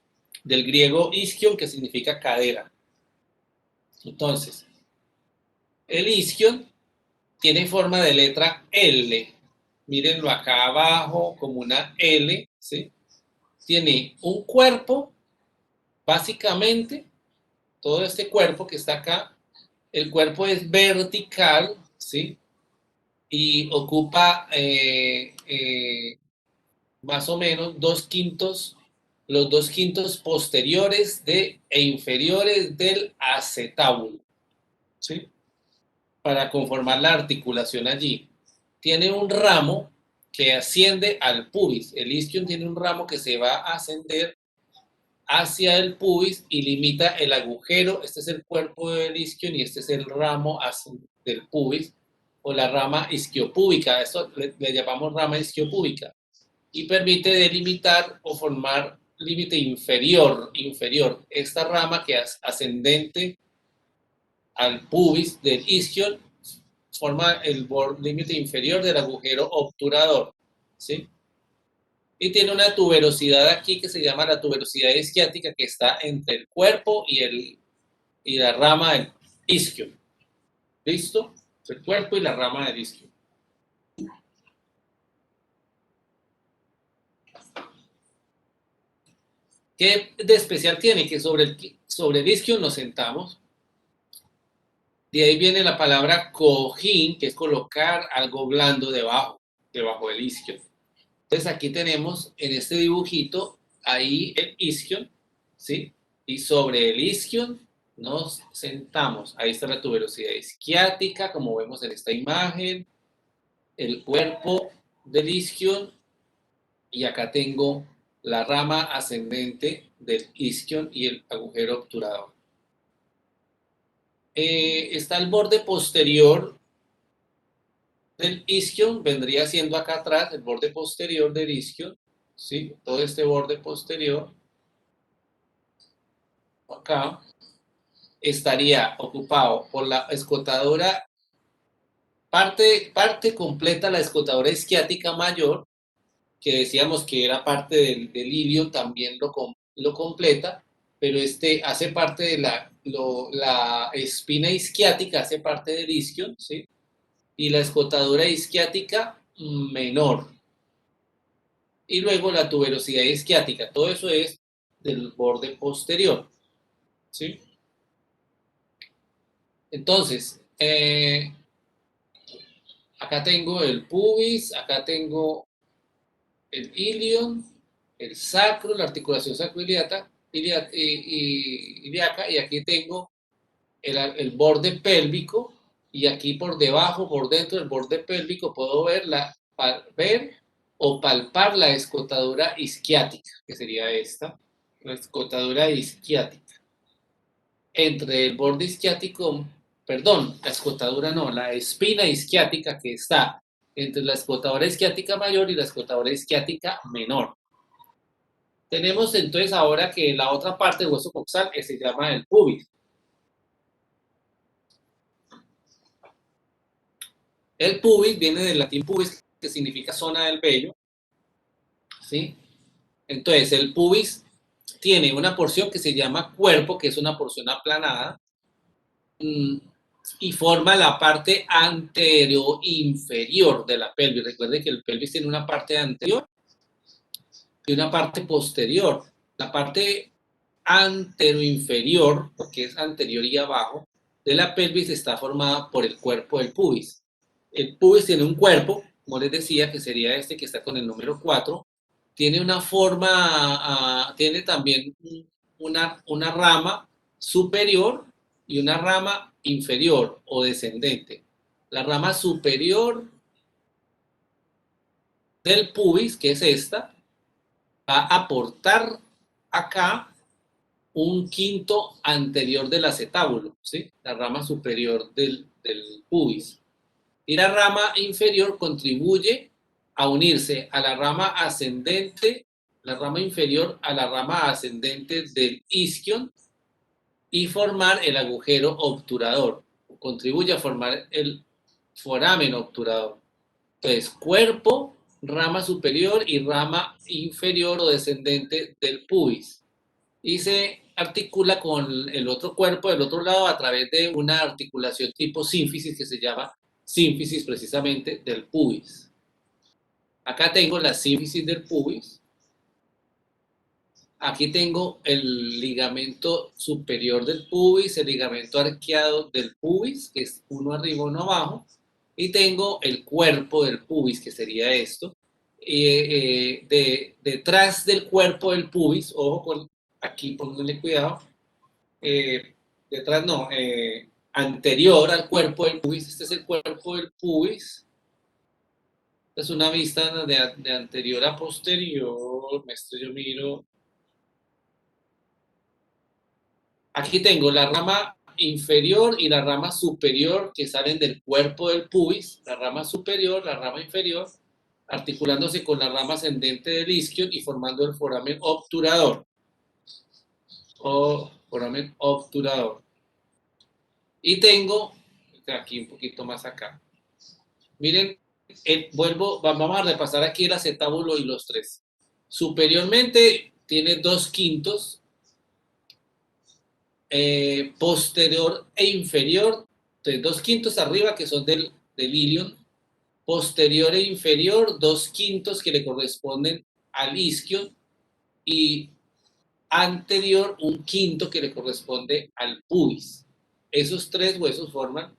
Speaker 3: del griego isquion, que significa cadera. Entonces, el isquion tiene forma de letra L. Mírenlo acá abajo como una L, ¿sí? Tiene un cuerpo, básicamente, todo este cuerpo que está acá, el cuerpo es vertical, ¿sí? Y ocupa más o menos los 2/5 posteriores e inferiores del acetábulo, ¿sí? Para conformar la articulación allí. Tiene un ramo que asciende al pubis. El isquion tiene un ramo que se va a ascender hacia el pubis y limita el agujero. Este es el cuerpo del isquion y este es el ramo del pubis, o la rama isquiopúbica. Esto le llamamos rama isquiopúbica. Y permite delimitar o formar límite inferior. Esta rama que es ascendente al pubis del isquion forma el límite inferior del agujero obturador, ¿sí? Y tiene una tuberosidad aquí que se llama la tuberosidad isquiática, que está entre el cuerpo y la rama del isquion. ¿Listo? El cuerpo y la rama del isquion. ¿Qué de especial tiene? Que sobre el isquion nos sentamos. De ahí viene la palabra cojín, que es colocar algo blando debajo del isquion. Entonces aquí tenemos en este dibujito ahí el isquion, ¿sí? Y sobre el isquion nos sentamos. Ahí está la tuberosidad isquiática, como vemos en esta imagen, el cuerpo del isquion, y acá tengo la rama ascendente del isquion y el agujero obturador. Está el borde posterior del isquion, vendría siendo acá atrás, el borde posterior del isquion, ¿sí? Todo este borde posterior, acá, estaría ocupado por la escotadura, parte completa, la escotadura isquiática mayor, que decíamos que era parte del ilium, también lo completa, pero hace parte de la espina isquiática, hace parte del isquion, ¿sí? Y la escotadura isquiática menor. Y luego la tuberosidad isquiática. Todo eso es del borde posterior, ¿sí? Entonces, acá tengo el pubis, acá tengo el ilium, el sacro, la articulación sacroiliaca, ilíaca, y aquí tengo el borde pélvico, y aquí por debajo, por dentro del borde pélvico, puedo ver o palpar la escotadura isquiática, que sería esta, la escotadura isquiática. Entre el borde isquiático, perdón, la escotadura no, la espina isquiática que está entre la escotadura isquiática mayor y la escotadura isquiática menor. Tenemos entonces ahora que la otra parte del hueso coxal se llama el pubis. El pubis viene del latín pubis, que significa zona del vello, ¿sí? Entonces, el pubis tiene una porción que se llama cuerpo, que es una porción aplanada, y forma la parte anteroinferior de la pelvis. Recuerde que el pelvis tiene una parte anterior y una parte posterior. La parte anteroinferior, porque es anterior y abajo, de la pelvis está formada por el cuerpo del pubis. El pubis tiene un cuerpo, como les decía, que sería este que está con el número 4. Tiene una forma, tiene también una rama superior y una rama inferior o descendente. La rama superior del pubis, que es esta, va a aportar acá un quinto anterior del acetábulo, ¿sí? La rama superior del pubis. Y la rama inferior contribuye a unirse a la rama ascendente, la rama inferior a la rama ascendente del isquion y formar el agujero obturador. Contribuye a formar foramen obturador. Entonces, cuerpo, rama superior y rama inferior o descendente del pubis. Y se articula con el otro cuerpo del otro lado a través de una articulación tipo sínfisis que se llama sínfisis precisamente del pubis. Acá tengo la sínfisis del pubis. Aquí tengo el ligamento superior del pubis, el ligamento arqueado del pubis, que es uno arriba, uno abajo, y tengo el cuerpo del pubis, que sería esto. Detrás del cuerpo del pubis, ojo con aquí, pónganle cuidado, detrás no, anterior al cuerpo del pubis, este es el cuerpo del pubis. Es una vista de anterior a posterior, yo miro. Aquí tengo la rama inferior y la rama superior que salen del cuerpo del pubis, la rama superior, la rama inferior, articulándose con la rama ascendente del isquion y formando el foramen obturador. O foramen obturador. Y tengo, aquí un poquito más acá. Miren, vamos a repasar aquí el acetábulo y los tres. Superiormente tiene 2/5. Posterior e inferior, entonces 2/5 arriba que son del ilion, posterior e inferior 2/5 que le corresponden al isquion y anterior 1/5 que le corresponde al pubis. Esos tres huesos forman,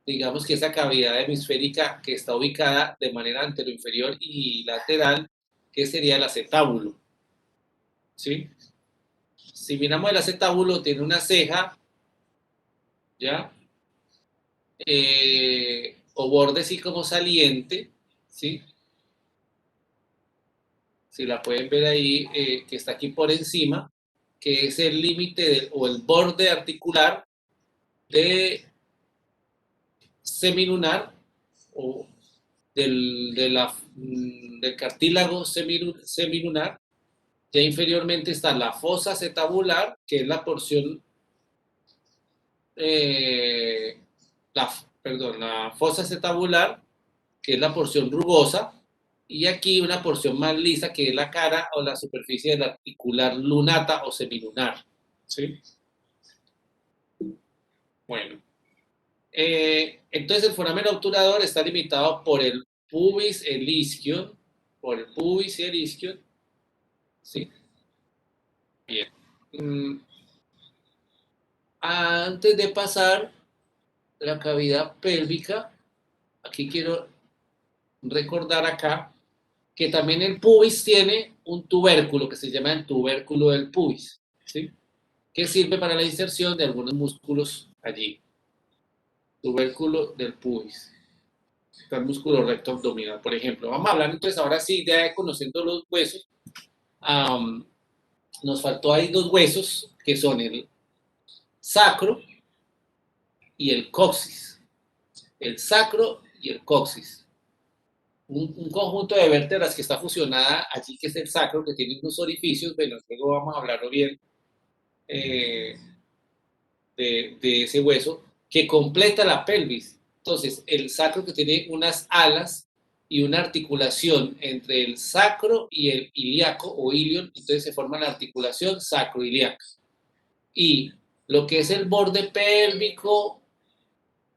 Speaker 3: digamos que esa cavidad hemisférica que está ubicada de manera anteroinferior y lateral, que sería el acetábulo. ¿Sí? Si miramos el acetábulo, tiene una ceja, ¿ya? O borde así como saliente, ¿sí? Si la pueden ver ahí, que está aquí por encima, que es el límite o el borde articular de semilunar o del cartílago semilunar. Ya inferiormente está la fosa acetabular, que es la porción, la fosa acetabular, que es la porción rugosa, y aquí una porción más lisa, que es la cara o la superficie del articular lunata o semilunar. ¿Sí? Bueno. Entonces el foramen obturador está limitado por el pubis, el isquion, por el pubis y el isquion. ¿Sí? Bien. Antes de pasar la cavidad pélvica, aquí quiero recordar acá que también el pubis tiene un tubérculo que se llama el tubérculo del pubis, ¿sí? Que sirve para la inserción de algunos músculos allí. Tubérculo del pubis. Está el músculo recto abdominal, por ejemplo. Vamos a hablar entonces ahora sí, ya conociendo los huesos. Nos faltó ahí dos huesos que son el sacro y el coxis. El sacro y el coxis. Un conjunto de vértebras que está fusionada allí, que es el sacro, que tiene unos orificios. Bueno, luego vamos a hablarlo bien de ese hueso, que completa la pelvis. Entonces, el sacro que tiene unas alas y una articulación entre el sacro y el ilíaco o ilion, entonces se forma la articulación sacroiliaca. Y lo que es el borde pélvico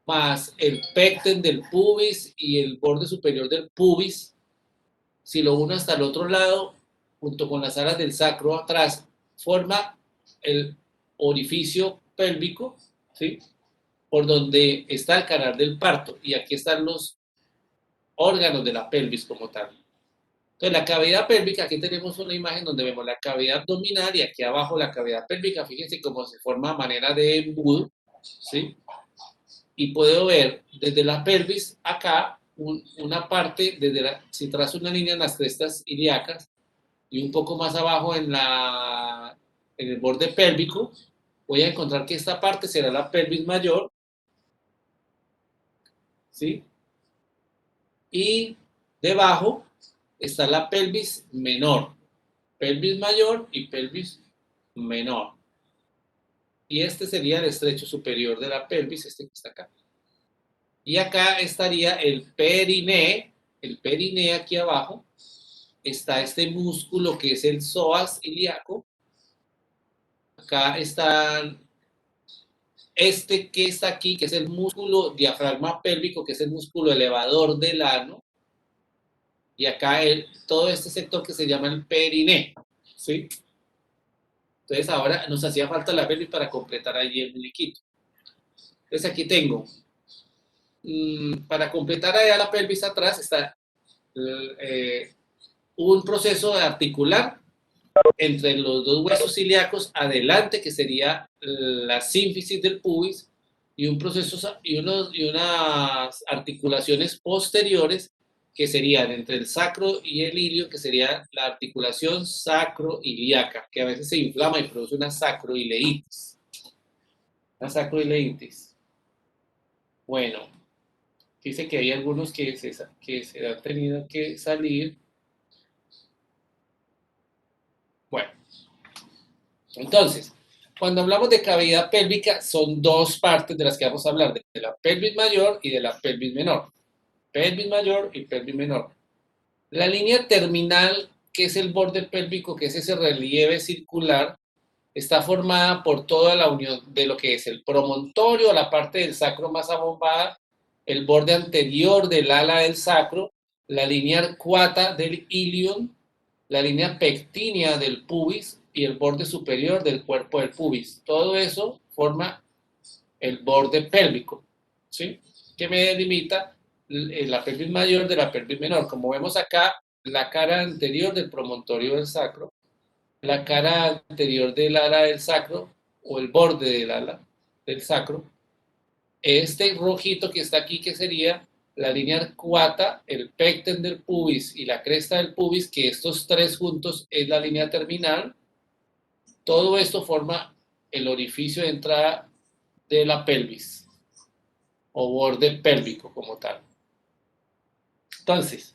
Speaker 3: más el pecten del pubis y el borde superior del pubis, si lo uno hasta el otro lado, junto con las alas del sacro atrás, forma el orificio pélvico, ¿sí? Por donde está el canal del parto, y aquí están los órganos de la pelvis como tal. Entonces, la cavidad pélvica, aquí tenemos una imagen donde vemos la cavidad abdominal y aquí abajo la cavidad pélvica. Fíjense cómo se forma a manera de embudo, ¿sí? Y puedo ver desde la pelvis acá una parte, si trazo una línea en las crestas ilíacas y un poco más abajo en el borde pélvico, voy a encontrar que esta parte será la pelvis mayor, ¿sí? Y debajo está la pelvis menor, pelvis mayor y pelvis menor. Y este sería el estrecho superior de la pelvis, este que está acá. Y acá estaría el periné aquí abajo. Está este músculo que es el psoas ilíaco. Acá está este que está aquí, que es el músculo diafragma pélvico, que es el músculo elevador del ano. Y acá todo este sector que se llama el periné, ¿sí? Entonces ahora nos hacía falta la pelvis para completar allí el muñequito. Entonces aquí tengo, para completar allá la pelvis atrás está un proceso de articular entre los dos huesos ilíacos adelante, que sería la sínfisis del pubis, y un proceso y unas articulaciones posteriores que serían entre el sacro y el ilio, que sería la articulación sacroiliaca, que a veces se inflama y produce una sacroileitis. La sacroileitis. Bueno, dice que hay algunos que se han tenido que salir. Bueno, entonces, cuando hablamos de cavidad pélvica, son dos partes de las que vamos a hablar, de la pelvis mayor y de la pelvis menor. Pelvis mayor y pelvis menor. La línea terminal, que es el borde pélvico, que es ese relieve circular, está formada por toda la unión de lo que es el promontorio, la parte del sacro más abombada, el borde anterior del ala del sacro, la línea arcuata del ilion, la línea pectínea del pubis y el borde superior del cuerpo del pubis. Todo eso forma el borde pélvico, ¿sí? Que me delimita la pelvis mayor de la pelvis menor. Como vemos acá, la cara anterior del promontorio del sacro, la cara anterior del ala del sacro, o el borde del ala del sacro, este rojito que está aquí, que sería la línea arcuata, el pecten del pubis y la cresta del pubis, que estos tres juntos es la línea terminal. Todo esto forma el orificio de entrada de la pelvis, o borde pélvico como tal. Entonces,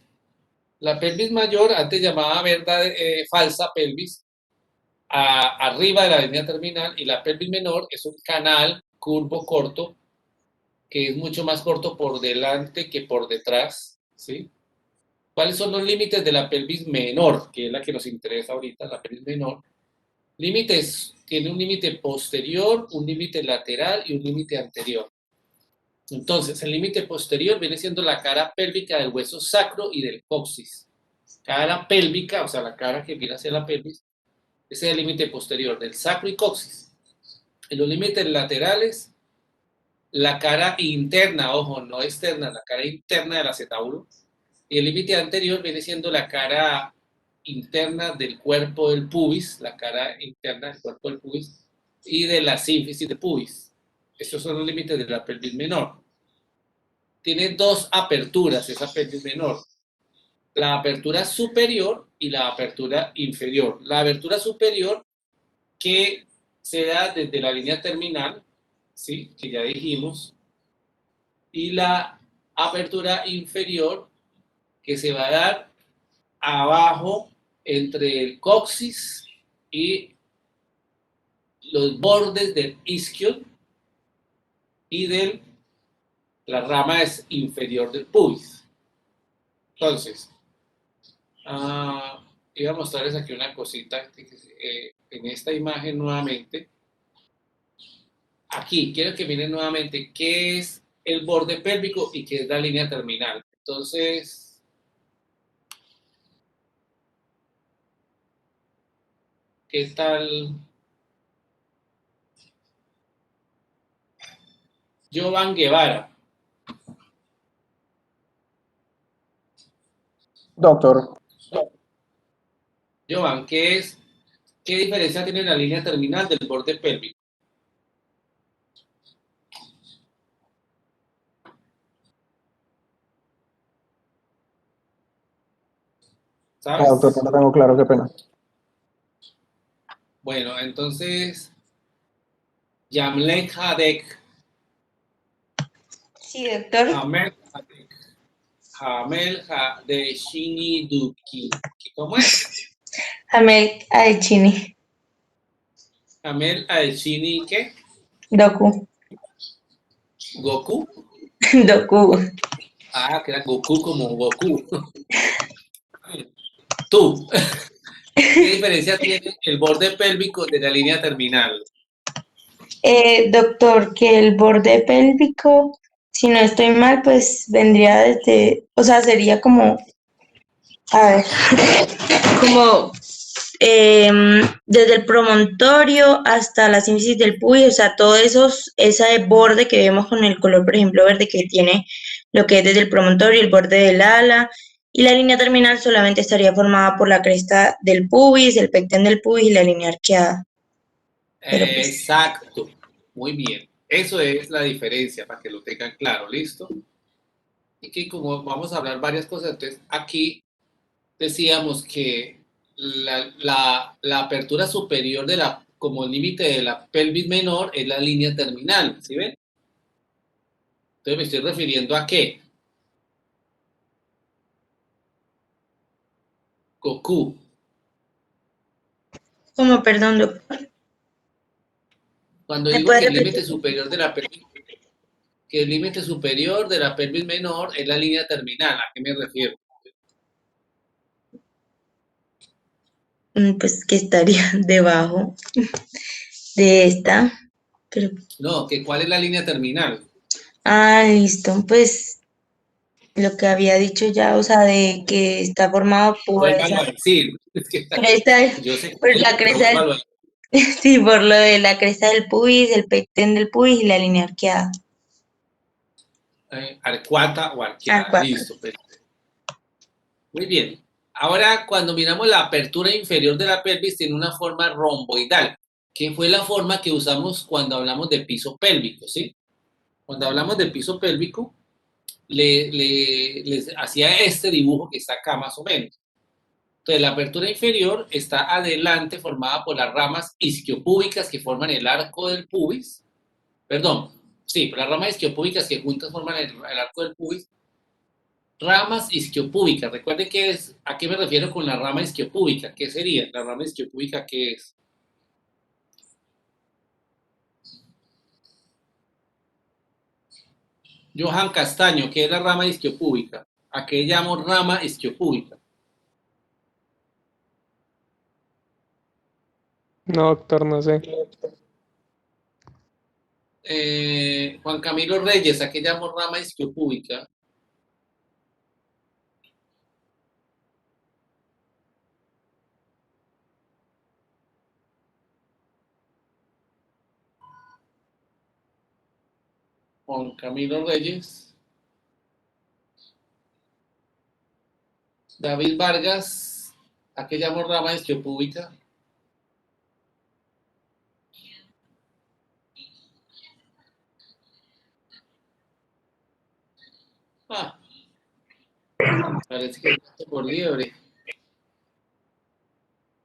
Speaker 3: la pelvis mayor, antes llamada falsa pelvis, arriba de la línea terminal, y la pelvis menor es un canal curvo corto, que es mucho más corto por delante que por detrás, ¿sí? ¿Cuáles son los límites de la pelvis menor? Que es la que nos interesa ahorita, la pelvis menor. Límites, tiene un límite posterior, un límite lateral y un límite anterior. Entonces, el límite posterior viene siendo la cara pélvica del hueso sacro y del coxis. Cara pélvica, o sea, la cara que mira hacia la pelvis, ese es el límite posterior del sacro y coxis. En los límites laterales, la cara interna, ojo, no externa, la cara interna del acetábulo, y el límite anterior viene siendo la cara interna del cuerpo del pubis, la cara interna del cuerpo del pubis, y de la sínfisis de pubis. Estos son los límites de la pelvis menor. Tiene dos aperturas esa pelvis menor, la apertura superior y la apertura inferior. La abertura superior, que se da desde la línea terminal, ¿sí? Que ya dijimos, y la apertura inferior, que se va a dar abajo entre el coxis y los bordes del isquion y de la rama inferior del pubis. Entonces, voy a mostrarles aquí una cosita en esta imagen nuevamente. Aquí, quiero que miren nuevamente qué es el borde pélvico y qué es la línea terminal. Entonces, ¿qué tal? Jovan Guevara.
Speaker 11: Doctor,
Speaker 3: Jovan, ¿qué diferencia tiene la línea terminal del borde pélvico? ¿Sabes?
Speaker 11: doctor, no lo tengo claro, qué pena.
Speaker 3: Bueno, entonces, Yamlek Hadek.
Speaker 2: Sí, doctor.
Speaker 3: Hamel Hadeshini Duki. ¿Cómo es?
Speaker 10: Amel Adechini.
Speaker 3: Hamel Adeshini, ¿qué?
Speaker 10: Doku.
Speaker 3: Goku.
Speaker 12: Doku.
Speaker 3: Ah, que era Goku como Goku. Tú. ¿Qué diferencia tiene el borde pélvico de la línea terminal?
Speaker 12: Doctor, que el borde pélvico, si no estoy mal, pues vendría desde, o sea, sería como, a ver, como desde el promontorio hasta la sínfisis del pubis, o sea, todo esos, ese borde que vemos con el color, por ejemplo, verde que tiene lo que es desde el promontorio, el borde del ala, y la línea terminal solamente estaría formada por la cresta del pubis, el pecten del pubis y la línea arqueada. Pero pues,
Speaker 3: Exacto. Muy bien. Eso es la diferencia, para que lo tengan claro, ¿listo? Y que como vamos a hablar varias cosas, entonces aquí decíamos que la apertura superior de como el límite de la pelvis menor es la línea terminal, ¿sí ven? Entonces me estoy refiriendo a qué? Goku.
Speaker 12: como perdón, doctor.
Speaker 3: Cuando
Speaker 12: ¿Me
Speaker 3: digo
Speaker 12: puede
Speaker 3: que el
Speaker 12: repetir?
Speaker 3: límite superior de la pelvis, que el límite superior de la pelvis menor es la línea terminal, ¿a qué me refiero?
Speaker 12: Pues que estaría debajo de esta. Pero,
Speaker 3: No, que ¿cuál es la línea terminal?
Speaker 12: listo, pues lo que había dicho ya, o sea, de que está formado por esa
Speaker 3: Vuélvalo a decir. Es que
Speaker 12: cresta,
Speaker 3: yo sé
Speaker 12: por
Speaker 3: que
Speaker 12: la
Speaker 3: pero
Speaker 12: cresta
Speaker 3: vuélvalo a decir.
Speaker 12: sí, por lo de la cresta del pubis, el pecten del pubis y la línea arqueada.
Speaker 3: Arcuata o arqueada.
Speaker 12: Cuatro.
Speaker 3: Listo, perfecto. Muy bien. Ahora, cuando miramos la apertura inferior de la pelvis, tiene una forma romboidal, que fue la forma que usamos cuando hablamos de piso pélvico, ¿sí? Cuando hablamos de piso pélvico, les hacía este dibujo que está acá más o menos. Entonces, la apertura inferior está adelante, formada por las ramas isquiopúbicas que forman el arco del pubis. Perdón, sí, por las ramas isquiopúbicas que juntas forman el arco del pubis. Ramas isquiopúbicas. Recuerden a qué me refiero con la rama isquiopúbica. ¿Qué sería? La rama isquiopúbica, ¿qué es? Johan Castaño, ¿qué es la rama isquiopúbica? ¿A qué llamo rama isquiopúbica?
Speaker 13: No, doctor, no sé.
Speaker 3: Juan Camilo Reyes, ¿a qué llamo rama isquiopúbica? Juan Camilo Reyes. David Vargas, ¿a qué llamo rama isquiopúbica? Parece que es por liebre.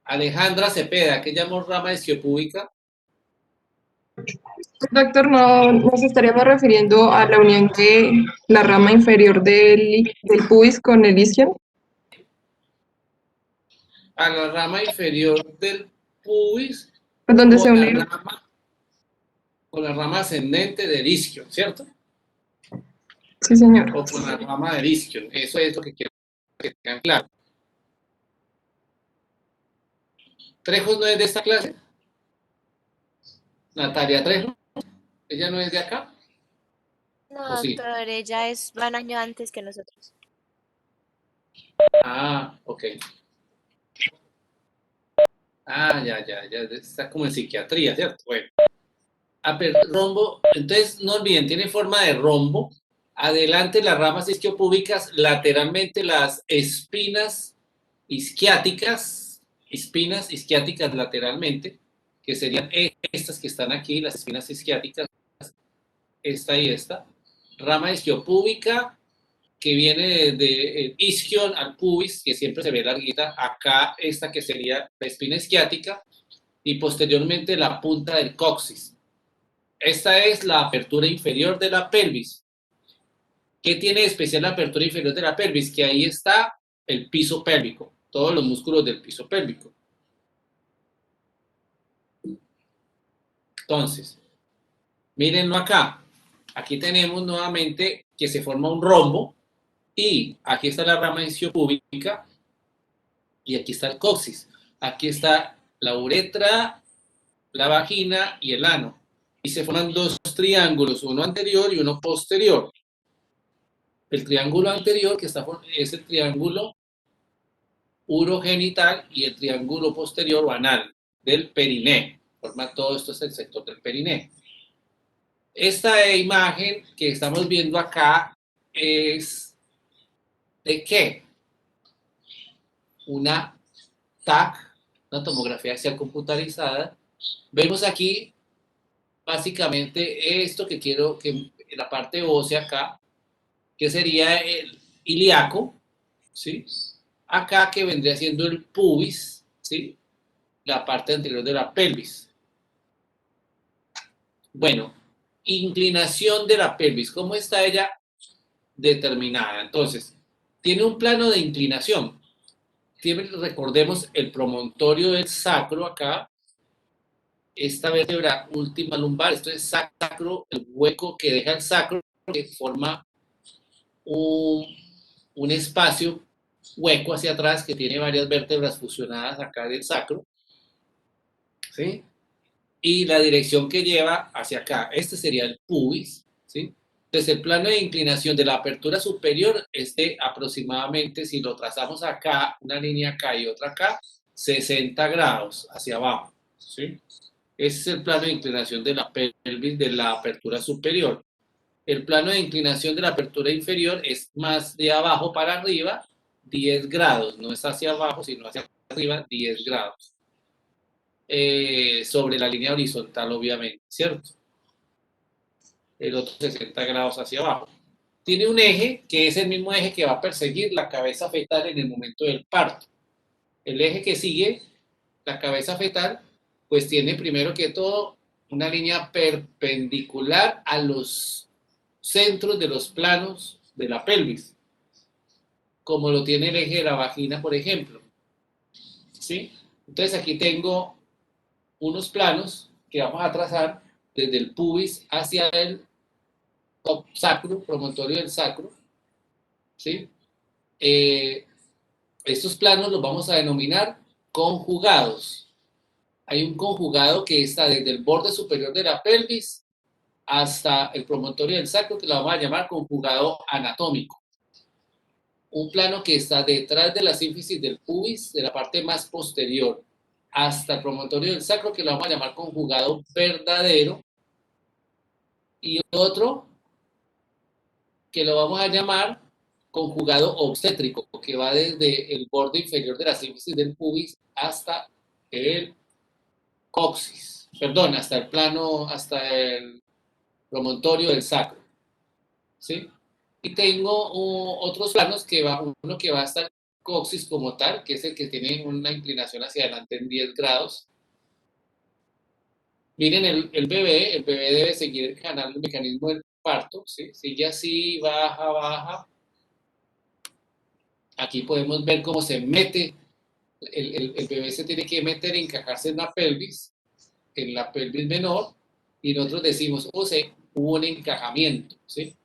Speaker 3: Alejandra Cepeda, ¿a qué llamo rama isquiopúbica?
Speaker 14: Doctor, no nos estaríamos refiriendo a la unión de la rama inferior del pubis con el isquio.
Speaker 3: A la rama inferior del pubis
Speaker 14: Donde se une.
Speaker 3: Con la rama ascendente del isquio, ¿cierto?
Speaker 14: Sí, señor.
Speaker 3: O con la rama del isquio. Eso es lo que quiero que tengan claro. ¿Trejos no es de esta clase? Natalia Trejo. ¿Ella no es de acá?
Speaker 5: No,
Speaker 3: ¿O sí?
Speaker 5: doctor, ella va un año antes que nosotros.
Speaker 3: Ah, ok. Ah, ya, está como en psiquiatría, ¿cierto? Bueno. Rombo, entonces no olviden, tiene forma de rombo. Adelante las ramas isquiopúbicas, lateralmente las espinas isquiáticas lateralmente, que serían estas que están aquí, las espinas isquiáticas, esta y esta. Rama isquiopúbica, que viene de isquion al pubis, que siempre se ve larguita. Acá esta que sería la espina isquiática, y posteriormente la punta del coxis. Esta es la apertura inferior de la pelvis. ¿Qué tiene de especial la apertura inferior de la pelvis? Que ahí está el piso pélvico, todos los músculos del piso pélvico. Entonces, mírenlo acá. Aquí tenemos nuevamente que se forma un rombo, y aquí está la rama isquiopúbica, y aquí está el coxis. Aquí está la uretra, la vagina y el ano. Y se forman dos triángulos, uno anterior y uno posterior. El triángulo anterior, que es el triángulo urogenital, y el triángulo posterior o anal del perineo. Forma todo esto es el sector del perineo. Esta imagen que estamos viendo acá es ¿de qué? Una TAC, una tomografía axial computarizada. Vemos aquí básicamente esto que quiero, que la parte ósea acá, que sería el ilíaco, ¿sí? Acá que vendría siendo el pubis, ¿sí? La parte anterior de la pelvis. Bueno, inclinación de la pelvis, ¿cómo está ella determinada? Entonces, tiene un plano de inclinación. Recordemos el promontorio del sacro acá, esta vértebra última lumbar, esto es sacro, el hueco que deja el sacro, que forma un espacio hueco hacia atrás que tiene varias vértebras fusionadas acá del sacro, ¿sí? Y la dirección que lleva hacia acá, este sería el pubis, ¿sí? Entonces el plano de inclinación de la apertura superior es de aproximadamente, si lo trazamos acá, una línea acá y otra acá, 60 grados hacia abajo, ¿sí? Ese es el plano de inclinación de la pelvis de la apertura superior. El plano de inclinación de la apertura inferior es más de abajo para arriba, 10 grados, no es hacia abajo, sino hacia arriba, 10 grados. Sobre la línea horizontal, obviamente, ¿cierto? El otro 60 grados hacia abajo. Tiene un eje que es el mismo eje que va a perseguir la cabeza fetal en el momento del parto. El eje que sigue la cabeza fetal, pues tiene primero que todo una línea perpendicular a los centros de los planos de la pelvis, como lo tiene el eje de la vagina, por ejemplo. ¿Sí? Entonces aquí tengo unos planos que vamos a trazar desde el pubis hacia el sacro, promontorio del sacro. ¿Sí? Estos planos los vamos a denominar conjugados. Hay un conjugado que está desde el borde superior de la pelvis hasta el promontorio del sacro, que lo vamos a llamar conjugado anatómico. Un plano que está detrás de la sínfisis del pubis, de la parte más posterior, hasta el promontorio del sacro, que lo vamos a llamar conjugado verdadero. Y otro que lo vamos a llamar conjugado obstétrico, que va desde el borde inferior de la sínfisis del pubis hasta el coxis, perdón, hasta el plano, hasta el promontorio del sacro, ¿sí? Y tengo otros planos que va, uno que va hasta el coxis como tal, que es el que tiene una inclinación hacia adelante en 10 grados. Miren el bebé debe seguir el canal, el mecanismo del parto, ¿sí? Sigue así, baja, baja. Aquí podemos ver cómo se mete, el bebé se tiene que meter y encajarse en la pelvis menor, y nosotros decimos, hubo un encajamiento, ¿sí?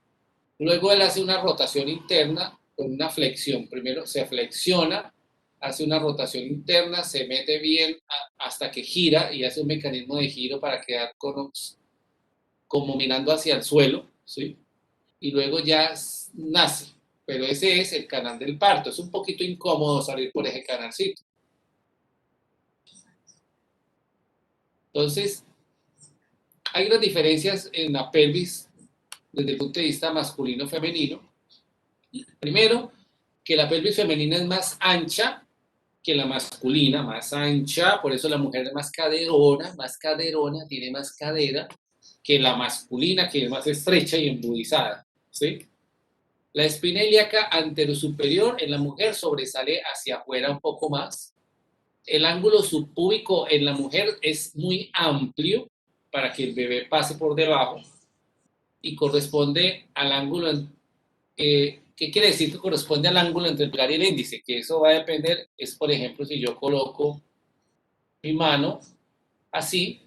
Speaker 3: Luego él hace una rotación interna con una flexión. Primero se flexiona, hace una rotación interna, se mete bien hasta que gira y hace un mecanismo de giro para quedar como mirando hacia el suelo, ¿sí? Y luego ya nace. Pero ese es el canal del parto. Es un poquito incómodo salir por ese canalcito. Entonces, hay unas diferencias en la pelvis desde el punto de vista masculino-femenino. Primero, que la pelvis femenina es más ancha que la masculina, más ancha, por eso la mujer es más caderona, tiene más cadera que la masculina, que es más estrecha y embudizada, ¿sí? La espina ilíaca anterosuperior en la mujer sobresale hacia afuera un poco más. El ángulo subpúbico en la mujer es muy amplio para que el bebé pase por debajo y corresponde al ángulo, ¿qué quiere decir que corresponde al ángulo entre el pulgar y el índice? Que eso va a depender, es por ejemplo, si yo coloco mi mano así,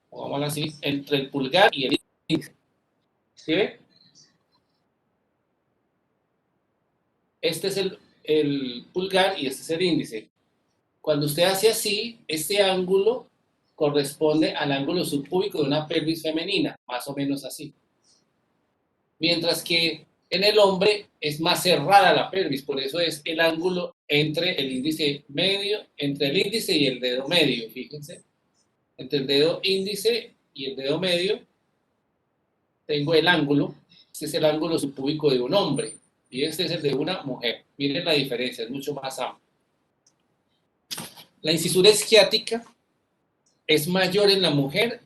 Speaker 3: o vamos así, entre el pulgar y el índice. ¿Sí ve? Este es el pulgar y este es el índice. Cuando usted hace así, este ángulo corresponde al ángulo subpúbico de una pelvis femenina, más o menos así. Mientras que en el hombre es más cerrada la pelvis, por eso es el ángulo entre el índice medio, entre el índice y el dedo medio, fíjense. Entre el dedo índice y el dedo medio tengo el ángulo, este es el ángulo subpúbico de un hombre y este es el de una mujer. Miren la diferencia, es mucho más amplio. La incisura isquiática es mayor en la mujer,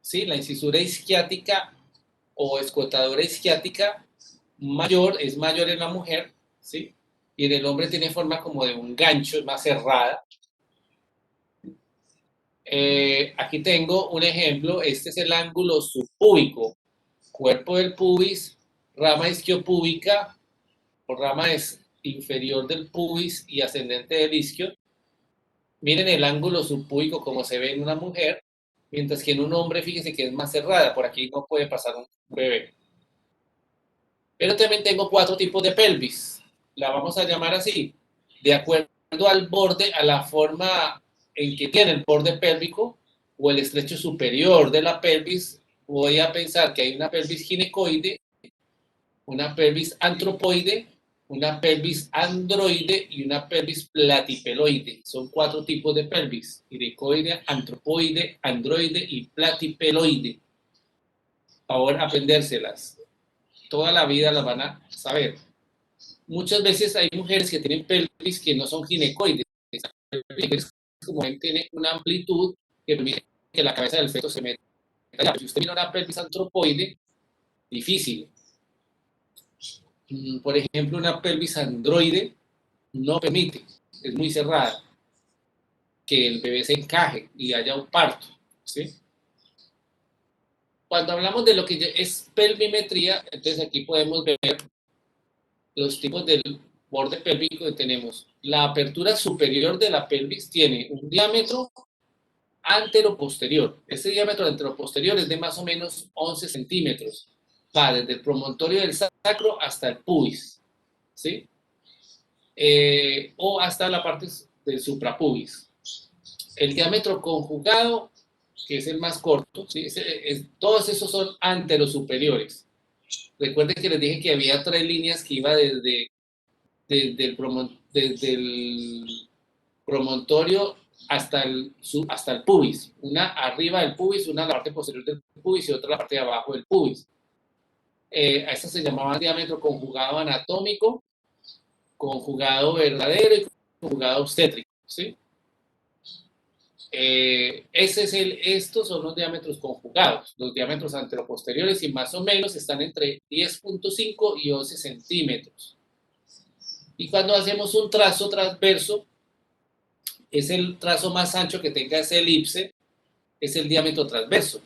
Speaker 3: ¿sí? La incisura isquiática o escotadora isquiática es mayor en la mujer, ¿sí? Y en el hombre tiene forma como de un gancho, es más cerrada. Aquí tengo un ejemplo, este es el ángulo subpúbico, cuerpo del pubis, rama isquiopúbica o rama inferior del pubis y ascendente del isquio. Miren el ángulo subpúbico como se ve en una mujer, mientras que en un hombre, fíjense que es más cerrada, por aquí no puede pasar un bebé. Pero también tengo 4 tipos de pelvis, la vamos a llamar así, de acuerdo al borde, a la forma en que tiene el borde pélvico o el estrecho superior de la pelvis. Voy a pensar que hay una pelvis ginecoide, una pelvis antropoide, una pelvis androide y una pelvis platipeloide. Son 4 tipos de pelvis: ginecoide, antropoide, androide y platipeloide. Ahora aprendérselas. Toda la vida las van a saber. Muchas veces hay mujeres que tienen pelvis que no son ginecoides. Como ven, tiene una amplitud que permite que la cabeza del feto se meta. Si usted mira una pelvis antropoide, difícil. Por ejemplo, una pelvis androide no permite, es muy cerrada, que el bebé se encaje y haya un parto, ¿sí? Cuando hablamos de lo que es pelvimetría, entonces aquí podemos ver los tipos del borde pélvico que tenemos. La apertura superior de la pelvis tiene un diámetro anteroposterior. Este diámetro anteroposterior es de más o menos 11 centímetros. Va desde el promontorio del sacro hasta el pubis, ¿sí? O hasta la parte del suprapubis. El diámetro conjugado, que es el más corto, ¿sí? Todos esos son anterosuperiores. Recuerden que les dije que había 3 líneas que iba desde el promontorio hasta el pubis. Una arriba del pubis, una en la parte posterior del pubis y otra en la parte de abajo del pubis. A estas se llamaban diámetro conjugado anatómico, conjugado verdadero y conjugado obstétrico, ¿sí? Estos son los diámetros conjugados, los diámetros anteroposteriores, y más o menos están entre 10.5 y 11 centímetros. Y cuando hacemos un trazo transverso, es el trazo más ancho que tenga esa elipse, es el diámetro transverso.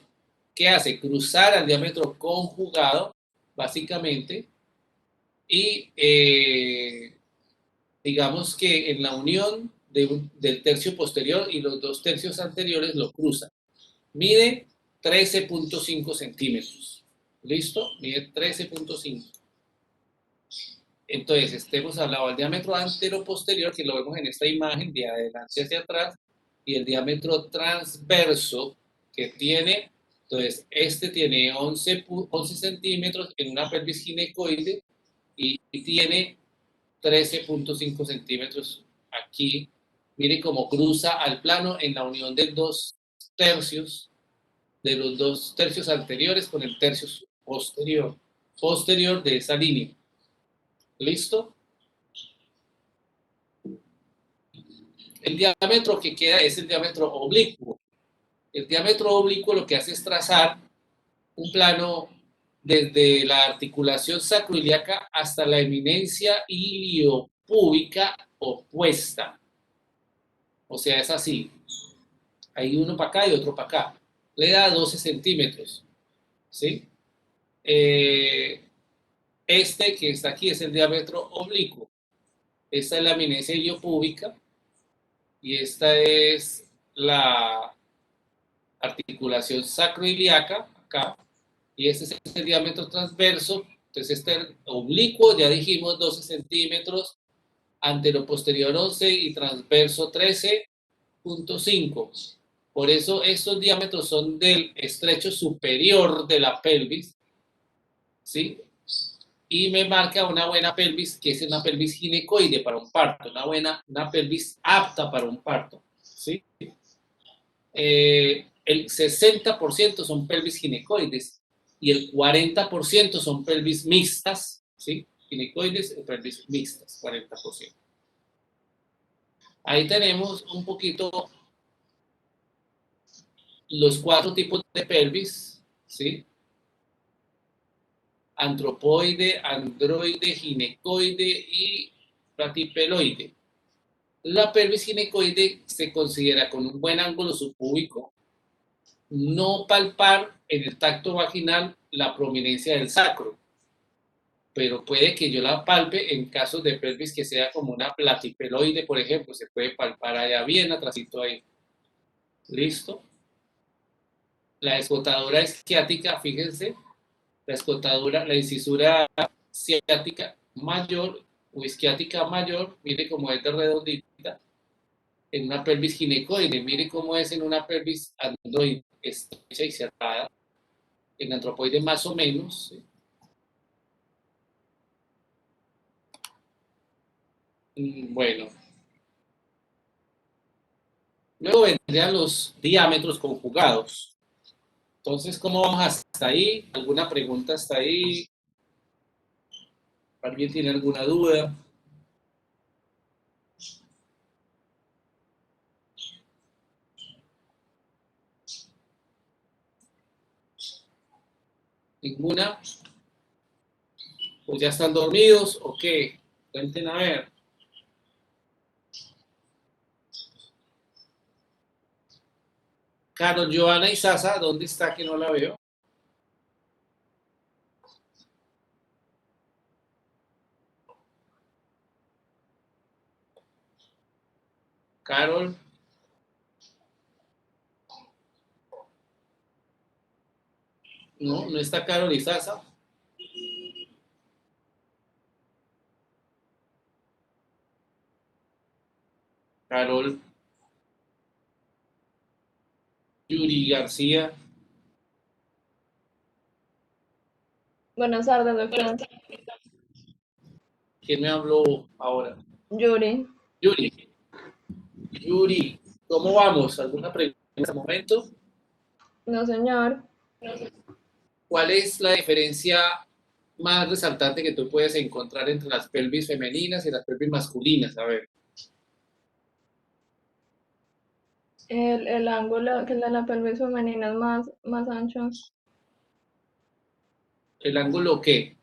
Speaker 3: ¿Qué hace? Cruzar al diámetro conjugado, básicamente, y digamos que en la unión del tercio posterior y los 2 tercios anteriores lo cruza. Mide 13.5 centímetros. ¿Listo? Mide 13.5. Entonces, hemos hablado del diámetro anteroposterior, que lo vemos en esta imagen, de adelante hacia atrás, y el diámetro transverso, que tiene, entonces, este tiene 11 centímetros en una pelvis ginecoide y tiene 13.5 centímetros aquí. Mire cómo cruza al plano en la unión de los 2 tercios anteriores con el tercio posterior de esa línea. ¿Listo? El diámetro que queda es el diámetro oblicuo. El diámetro oblicuo lo que hace es trazar un plano desde la articulación sacroiliaca hasta la eminencia iliopúbica opuesta. O sea, es así. Hay uno para acá y otro para acá. Le da 12 centímetros. ¿Sí? Este que está aquí es el diámetro oblicuo. Esta es la eminencia iliopúbica. Y esta es la articulación sacroiliaca, acá. y este es el diámetro transverso. Entonces este oblicuo, ya dijimos, 12 centímetros, antero-posterior 11 y transverso 13.5. Por eso estos diámetros son del estrecho superior de la pelvis, ¿sí? Y me marca una buena pelvis, que es una pelvis ginecoide para un parto, una pelvis apta para un parto, ¿sí? El 60% son pelvis ginecoides y el 40% son pelvis mixtas, ¿sí? Ginecoides y pelvis mixtas, 40%. Ahí tenemos un poquito los 4 tipos de pelvis, ¿sí? Antropoide, androide, ginecoide y platipeloide. La pelvis ginecoide se considera con un buen ángulo subpúbico, no palpar en el tacto vaginal la prominencia del sacro, pero puede que yo la palpe en casos de pelvis que sea como una platipeloide, por ejemplo, se puede palpar allá bien atrásito ahí. ¿Listo? La escotadura isquiática, fíjense, la escotadura, la incisura ciática mayor o isquiática mayor, mire cómo es de redondita, en una pelvis ginecoide, mire cómo es en una pelvis androide, estrecha y cerrada, en antropoide más o menos, ¿sí? Bueno, luego vendrían los diámetros conjugados. Entonces, ¿cómo vamos hasta ahí? ¿Alguna pregunta hasta ahí? ¿Alguien tiene alguna duda? ¿Ninguna? ¿Pues ya están dormidos o qué? Cuenten a ver. Carol, Joana y Sasa, ¿dónde está que no la veo? Carol. No, no está Carol y Sasa. Carol. Yuri García.
Speaker 14: Buenas tardes, doctor.
Speaker 3: ¿Quién me habló ahora?
Speaker 14: Yuri.
Speaker 3: Yuri. Yuri, ¿cómo vamos? ¿Alguna pregunta en este momento?
Speaker 14: No, señor.
Speaker 3: ¿Cuál es la diferencia más resaltante que tú puedes encontrar entre las pelvis femeninas y las pelvis masculinas? A ver.
Speaker 14: El ángulo que el de la pelvis femenina es más ancho.
Speaker 3: ¿El ángulo qué?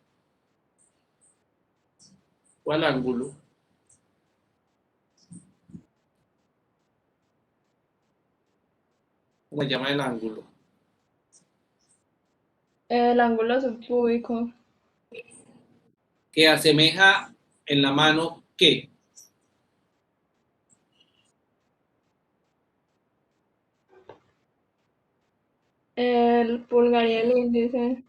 Speaker 3: ¿Cuál ángulo? ¿Cómo se llama el ángulo?
Speaker 14: El ángulo subpúbico.
Speaker 3: Que asemeja en la mano ¿qué?
Speaker 14: El pulgar y el índice.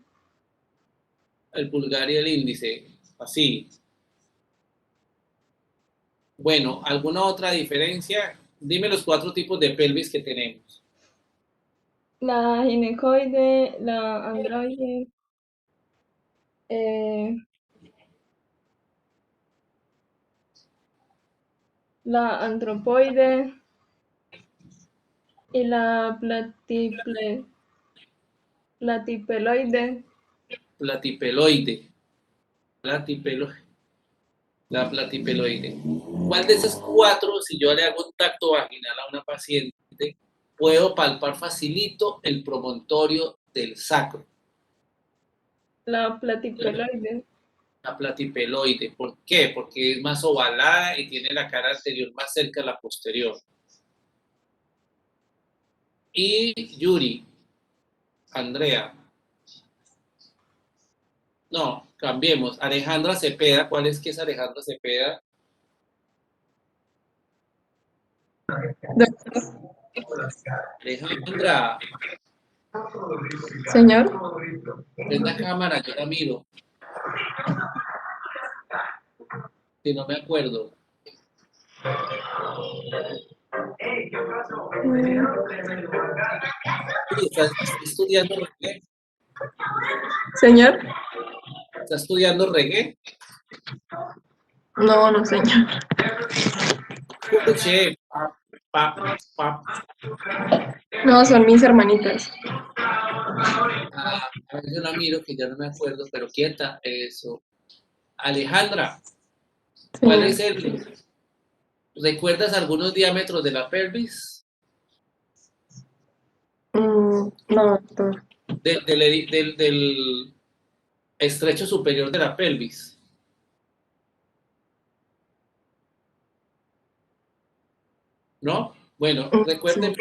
Speaker 3: El pulgar y el índice, así. Bueno, ¿alguna otra diferencia? Dime los 4 tipos de pelvis que tenemos.
Speaker 14: La ginecoide, la androide, la antropoide y la platipeloide.
Speaker 3: Platipeloide. La platipeloide. ¿Cuál de esas 4, si yo le hago un tacto vaginal a una paciente, puedo palpar facilito el promontorio del sacro?
Speaker 14: La platipeloide.
Speaker 3: La platipeloide. ¿Por qué? Porque es más ovalada y tiene la cara anterior más cerca a la posterior. Y Yuri, Andrea. No, cambiemos. Alejandra Cepeda, ¿cuál es que es Alejandra Cepeda? Alejandra,
Speaker 14: Señor.
Speaker 3: Prenda cámara, yo la miro. Si no me acuerdo. ¿Estás estudiando reggae?
Speaker 14: Señor.
Speaker 3: ¿Estás estudiando reggae?
Speaker 14: No, no, señor.
Speaker 3: Escuché.
Speaker 14: No, son mis hermanitas.
Speaker 3: A ver, yo la miro, que ya no me acuerdo, pero quieta, eso. Alejandra, ¿cuál
Speaker 14: Señor.
Speaker 3: es el? ¿Recuerdas algunos diámetros de la pelvis?
Speaker 14: No, doctor.
Speaker 3: Del estrecho superior de la pelvis. ¿No? Bueno, recuerden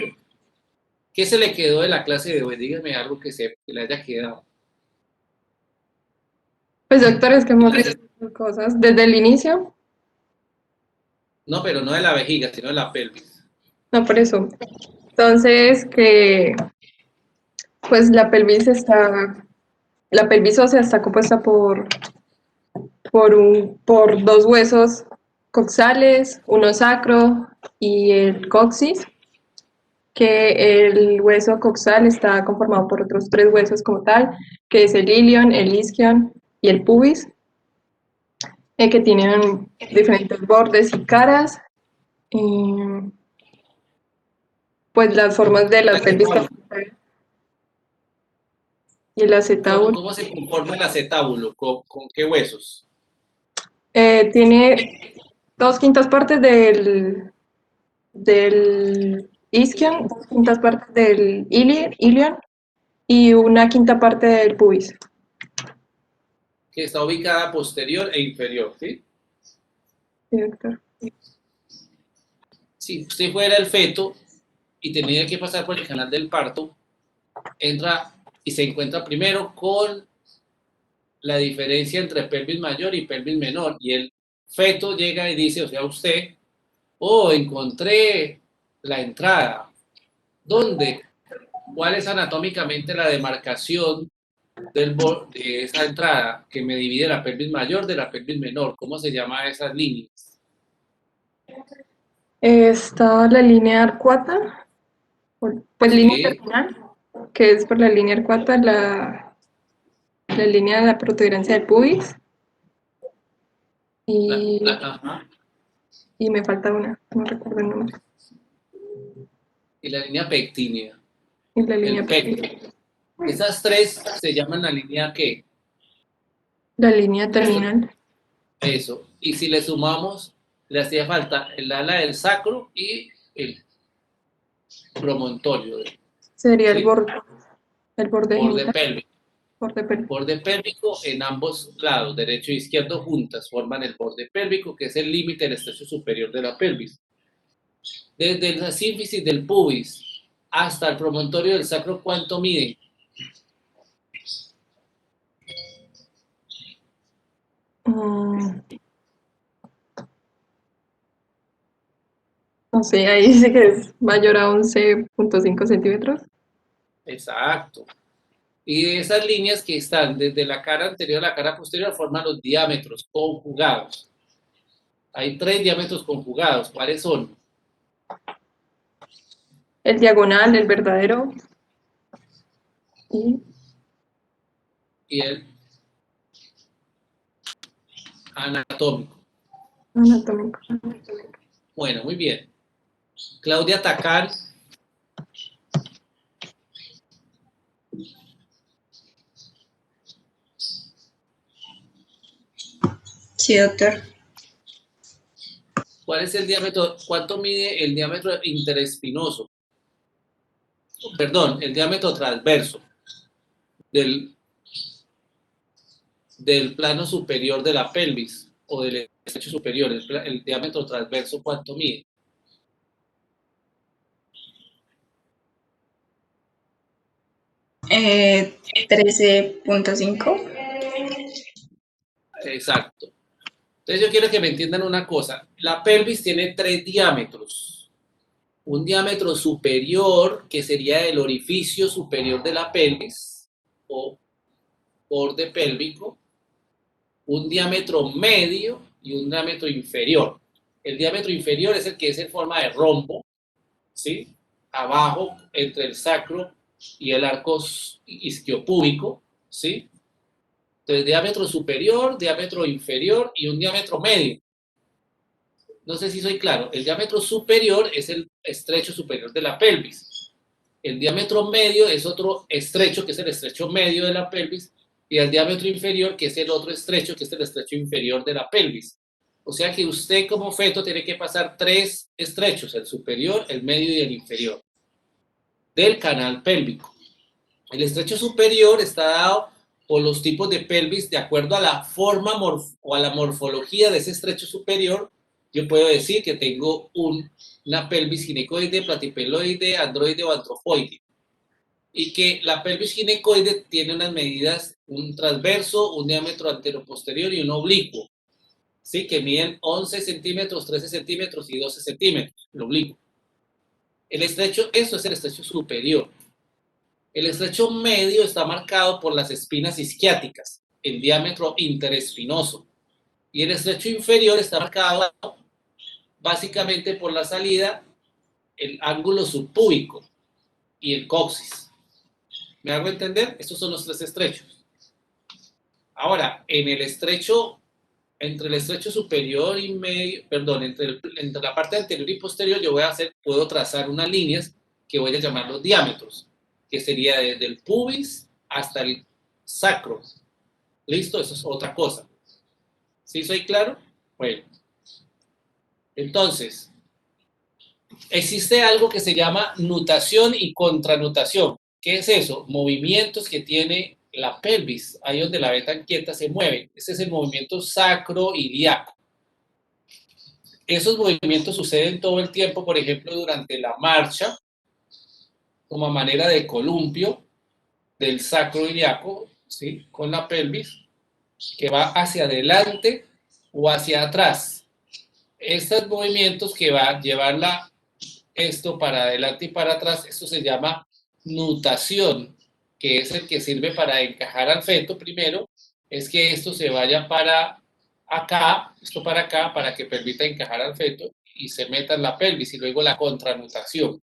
Speaker 3: qué se le quedó de la clase de hoy. Dígame algo que le haya quedado.
Speaker 14: Pues doctor, es que hemos visto cosas desde el inicio.
Speaker 3: No, pero no de la vejiga, sino de la pelvis.
Speaker 14: No, por eso. Entonces, que pues la pelvis ósea está compuesta por dos huesos coxales, uno sacro y el coxis, que el hueso coxal está conformado por otros 3 huesos como tal, que es el ilion, el isquion y el pubis, que tienen diferentes bordes y caras. Pues las formas de la pelvis y el acetábulo.
Speaker 3: ¿Cómo se conforma el acetábulo? ¿Con qué huesos?
Speaker 14: Tiene 2/5 partes del isquion, 2/5 partes del ilion y 1/5 parte del pubis.
Speaker 3: Que está ubicada posterior e inferior, ¿sí?
Speaker 14: Sí, doctor.
Speaker 3: Si usted fuera el feto y tenía que pasar por el canal del parto, entra y se encuentra primero con la diferencia entre pelvis mayor y pelvis menor, y el feto llega y dice, o sea, usted, oh, encontré la entrada. ¿Dónde? ¿Cuál es anatómicamente la demarcación de esa entrada que me divide la pelvis mayor de la pelvis menor? ¿Cómo se llama esas líneas?
Speaker 14: Está la línea arcuata, pues
Speaker 3: Sí.
Speaker 14: línea terminal, que es por la línea arcuata, la línea de la protuberancia del pubis. Y me falta una, no recuerdo el nombre.
Speaker 3: Y la línea pectínea.
Speaker 14: Y la línea
Speaker 3: El pecto. Esas 3 se llaman la línea ¿qué?
Speaker 14: La línea terminal.
Speaker 3: Eso. Y si le sumamos, le hacía falta el ala del sacro y el promontorio.
Speaker 14: Sería
Speaker 3: ¿sí?
Speaker 14: el borde genital.
Speaker 3: Pélvico.
Speaker 14: Borde pélvico.
Speaker 3: Borde pélvico en ambos lados, derecho e izquierdo juntas, forman el borde pélvico, que es el límite del estrecho superior de la pelvis. Desde la sínfisis del pubis hasta el promontorio del sacro, ¿cuánto mide?
Speaker 14: No sé, ahí dice que es mayor a 11.5 centímetros.
Speaker 3: Exacto. Y de esas líneas que están desde la cara anterior a la cara posterior forman los diámetros conjugados. Hay 3 diámetros conjugados. ¿Cuáles son?
Speaker 14: El diagonal, el verdadero. Y
Speaker 3: el anatómico.
Speaker 14: Anatómico.
Speaker 3: Bueno, muy bien. Claudia Tacán.
Speaker 12: Sí, doctor.
Speaker 3: ¿Cuál es el diámetro? ¿Cuánto mide el diámetro interespinoso? Perdón, el diámetro transverso del plano superior de la pelvis o del estrecho superior. El diámetro transverso, ¿cuánto mide?
Speaker 12: Eh, 13.5.
Speaker 3: Exacto. Entonces yo quiero que me entiendan una cosa. La pelvis tiene 3 diámetros. un diámetro superior, que sería el orificio superior de la pelvis, o borde pélvico, un diámetro medio y un diámetro inferior. El diámetro inferior es el que es en forma de rombo, ¿sí? Abajo, entre el sacro y el arco isquiopúbico, ¿sí? Entonces, diámetro superior, diámetro inferior y un diámetro medio. No sé si soy claro. El diámetro superior es el estrecho superior de la pelvis. El diámetro medio es otro estrecho, que es el estrecho medio de la pelvis, y el diámetro inferior, que es el otro estrecho, que es el estrecho inferior de la pelvis. O sea que usted como feto tiene que pasar 3 estrechos, el superior, el medio y el inferior, del canal pélvico. El estrecho superior está dado por los tipos de pelvis de acuerdo a la forma o a la morfología de ese estrecho superior. Yo puedo decir que tengo una pelvis ginecoide, platipeloide, androide o antropoide. Y que la pelvis ginecoide tiene unas medidas, un transverso, un diámetro anteroposterior y un oblicuo, ¿sí? Que miden 11 centímetros, 13 centímetros y 12 centímetros, el oblicuo. El estrecho, eso es el estrecho superior. El estrecho medio está marcado por las espinas isquiáticas, el diámetro interespinoso. Y el estrecho inferior está marcado básicamente por la salida, el ángulo subpúbico y el coxis. ¿Me hago entender? Estos son los 3 estrechos. Ahora, en el estrecho, entre el estrecho superior y medio, perdón, entre la parte anterior y posterior, puedo trazar unas líneas que voy a llamar los diámetros, que sería desde el pubis hasta el sacro. ¿Listo? Eso es otra cosa. ¿Sí soy claro? Bueno. Entonces, existe algo que se llama nutación y contranutación. ¿Qué es eso? Movimientos que tiene la pelvis, ahí donde la ve tan quieta se mueve. Ese es el movimiento sacroiliaco. Esos movimientos suceden todo el tiempo, por ejemplo, durante la marcha, como a manera de columpio del sacroiliaco, ¿sí? Con la pelvis, que va hacia adelante o hacia atrás. Estos movimientos que va a llevarla esto para adelante y para atrás, esto se llama nutación, que es el que sirve para encajar al feto primero, es que esto se vaya para acá, esto para acá, para que permita encajar al feto y se meta en la pelvis, y luego la contranutación.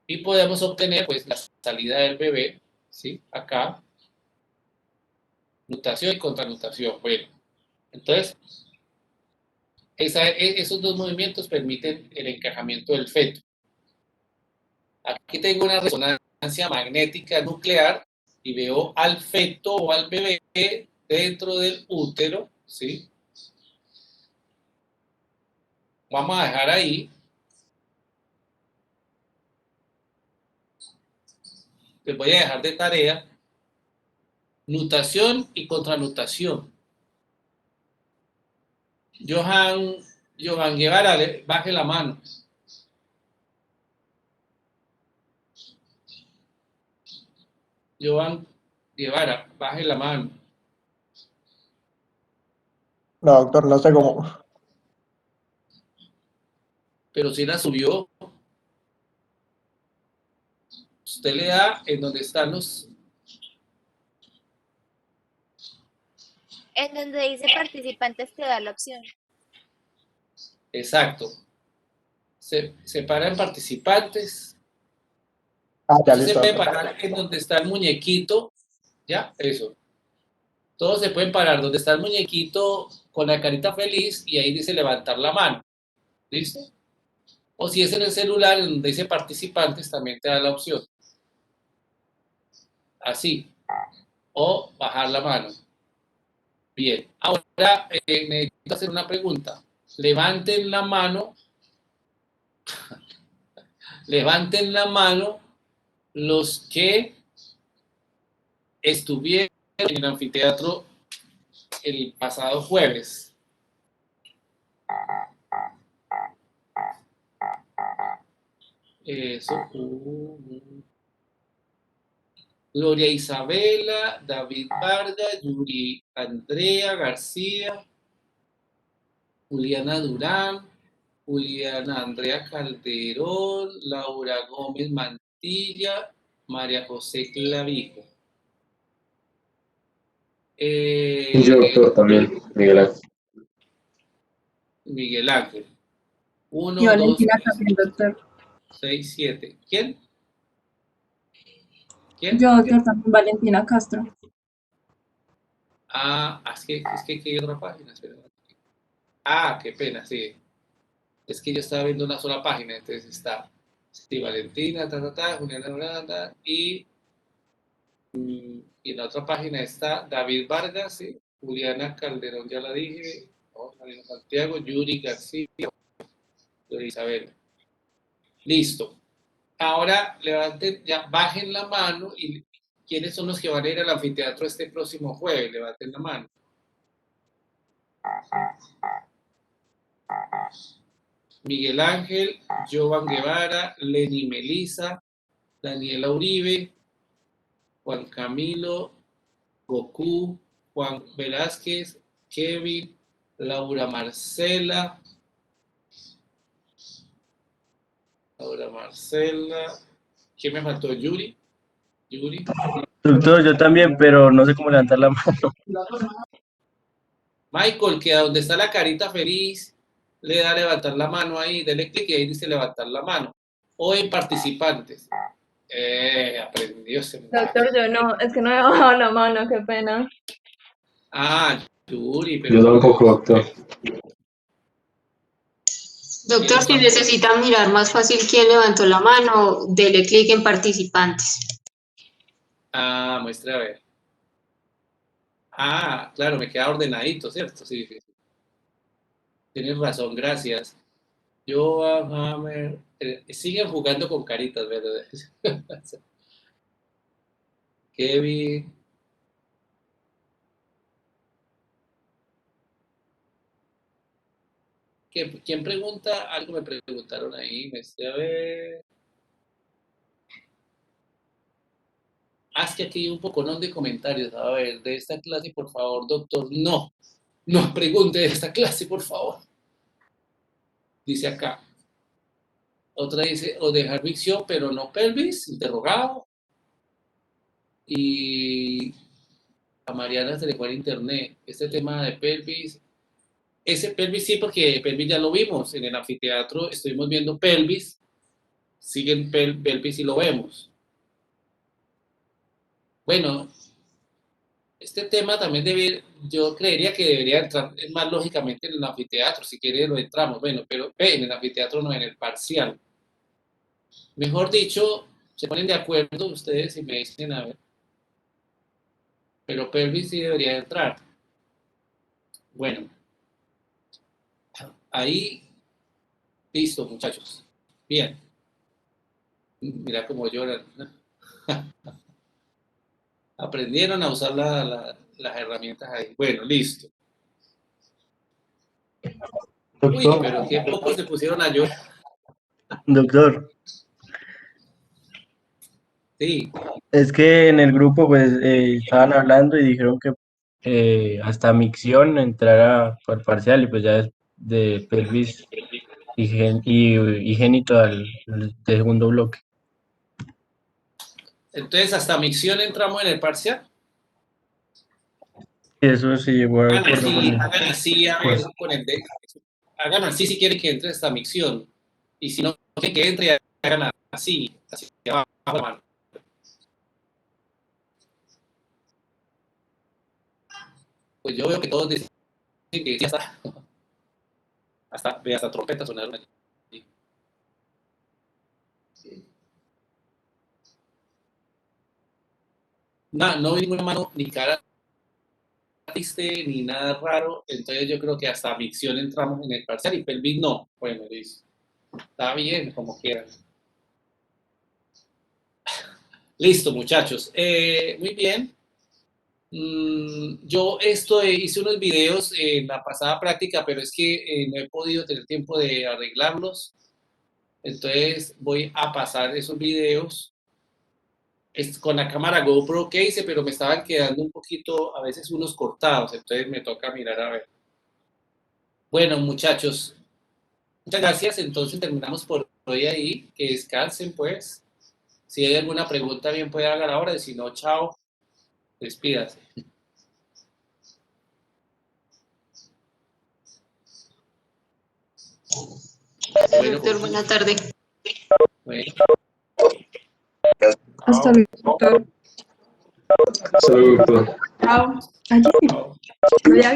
Speaker 3: Y podemos obtener pues la salida del bebé, ¿sí? Acá, nutación y contranutación. Bueno, entonces, esos dos movimientos permiten el encajamiento del feto. Aquí tengo una resonancia magnética nuclear y veo al feto o al bebé dentro del útero, ¿sí? Vamos a dejar ahí. Les voy a dejar de tarea nutación y contranutación. Johan Guevara, baje la mano. Johan Guevara, baje la mano.
Speaker 11: No, doctor, no sé cómo.
Speaker 3: Pero si la subió, usted le da en donde están los...
Speaker 5: En donde dice participantes te da la opción.
Speaker 3: Exacto. Se para en participantes.
Speaker 11: Ya
Speaker 3: Usted se
Speaker 11: listo,
Speaker 3: puede
Speaker 11: doctor.
Speaker 3: parar en donde está el muñequito. ¿Ya? Eso. Todos se pueden parar donde está el muñequito con la carita feliz y ahí dice levantar la mano. ¿Listo? O si es en el celular, en donde dice participantes, también te da la opción. Así. O bajar la mano. Bien. Ahora necesito hacer una pregunta. Levanten la mano. Levanten la mano los que estuvieron en el anfiteatro el pasado jueves. Eso. Gloria Isabela, David Vargas, Yuri Andrea García, Juliana Durán, Juliana Andrea Calderón, Laura Gómez Mantilla, María José Clavijo.
Speaker 8: Y yo, doctor, también, Miguel Ángel.
Speaker 3: Miguel Ángel. 1,
Speaker 14: Y
Speaker 3: 2,
Speaker 14: Valentina
Speaker 3: 3,
Speaker 14: también, doctor.
Speaker 3: 6, 7. ¿Quién? ¿Quién?
Speaker 14: Yo, doctor, también Valentina Castro.
Speaker 3: Ah, es que aquí hay otra página. Espera. Ah, qué pena, sí. Es que yo estaba viendo una sola página, entonces está sí, Valentina, Juliana, y en la otra página está David Vargas, ¿sí? Juliana Calderón, ya la dije, Marina Santiago, Yuri García, Isabel. Listo. Ahora levanten, ya bajen la mano y ¿quiénes son los que van a ir al anfiteatro este próximo jueves? Levanten la mano. Miguel Ángel, Jovan Guevara, Lenny Melisa, Daniela Uribe, Juan Camilo, Goku, Juan Velázquez, Kevin, Laura Marcela, ¿quién me faltó? Yuri.
Speaker 15: Doctor, yo también, pero no sé cómo levantar la mano.
Speaker 3: Michael, que a donde está la carita feliz, le da a levantar la mano ahí, dele clic y ahí dice levantar la mano. O en participantes. Aprendió ese muchacho.
Speaker 2: Doctor, yo no, es que no he bajado la mano, qué pena.
Speaker 3: Ah, Yuri, pero...
Speaker 8: Yo tampoco, doctor.
Speaker 6: Doctor, si necesita mirar más fácil quién levantó la mano, dele clic en participantes.
Speaker 3: Ah, muestre a ver. Ah, claro, me queda ordenadito, ¿cierto? Sí, sí. Tienes razón, gracias. Yo, siguen jugando con caritas, ¿verdad? Kevin. ¿Quién pregunta? Algo me preguntaron ahí, a ver. Haz que aquí hay un poco de comentarios. A ver, de esta clase, por favor, doctor. No pregunte de esta clase, por favor. Dice acá. Otra dice, o dejar micción, pero no pelvis, interrogado. Y a Mariana se le fue al internet. Este tema de pelvis. Ese pelvis sí, porque pelvis ya lo vimos. En el anfiteatro estuvimos viendo pelvis. Siguen pelvis y lo vemos. Bueno, este tema también yo creería que debería entrar más lógicamente en el anfiteatro. Si quiere lo entramos. Bueno, pero en el anfiteatro no, en el parcial. Mejor dicho, se ponen de acuerdo ustedes y me dicen, a ver. Pero pelvis sí debería entrar. Bueno. Ahí, listo, muchachos. Bien. Mira cómo lloran. Aprendieron a usar las herramientas ahí. Bueno, listo. Uy, pero qué pocos se pusieron a llorar.
Speaker 15: Doctor.
Speaker 3: Sí.
Speaker 15: Es que en el grupo pues estaban hablando y dijeron que hasta micción entrara por parcial y pues ya de pelvis y génito al segundo bloque.
Speaker 3: Entonces, hasta micción entramos en el parcial.
Speaker 15: Eso se llevó a
Speaker 3: Hagan así, a ver, con el dedo. Hagan así si quieren que entre esta micción. Y si no quieren que entre, hagan así abajo la mano. Pues yo veo que todos dicen que ya está. Hasta trompetas sonaron allí. No vi ninguna mano ni cara triste ni nada raro, entonces yo creo que hasta micción entramos en el parcial y pelvis no. Bueno, listo. Está bien, como quieran. Listo, muchachos. Muy bien. Yo hice unos videos en la pasada práctica, pero es que no he podido tener tiempo de arreglarlos. Entonces voy a pasar esos videos con la cámara GoPro que hice, pero me estaban quedando un poquito, a veces unos cortados, entonces me toca mirar a ver. Bueno, muchachos, Muchas gracias, entonces terminamos por hoy ahí, que descansen pues. Si hay alguna pregunta bien puede hagan ahora, y si no, chao, despídase.
Speaker 6: Bueno, doctor, buena tarde.
Speaker 3: Bueno.
Speaker 14: Hasta luego, doctor.
Speaker 8: Hasta luego, doctor.
Speaker 14: Chao. Allí. Voy a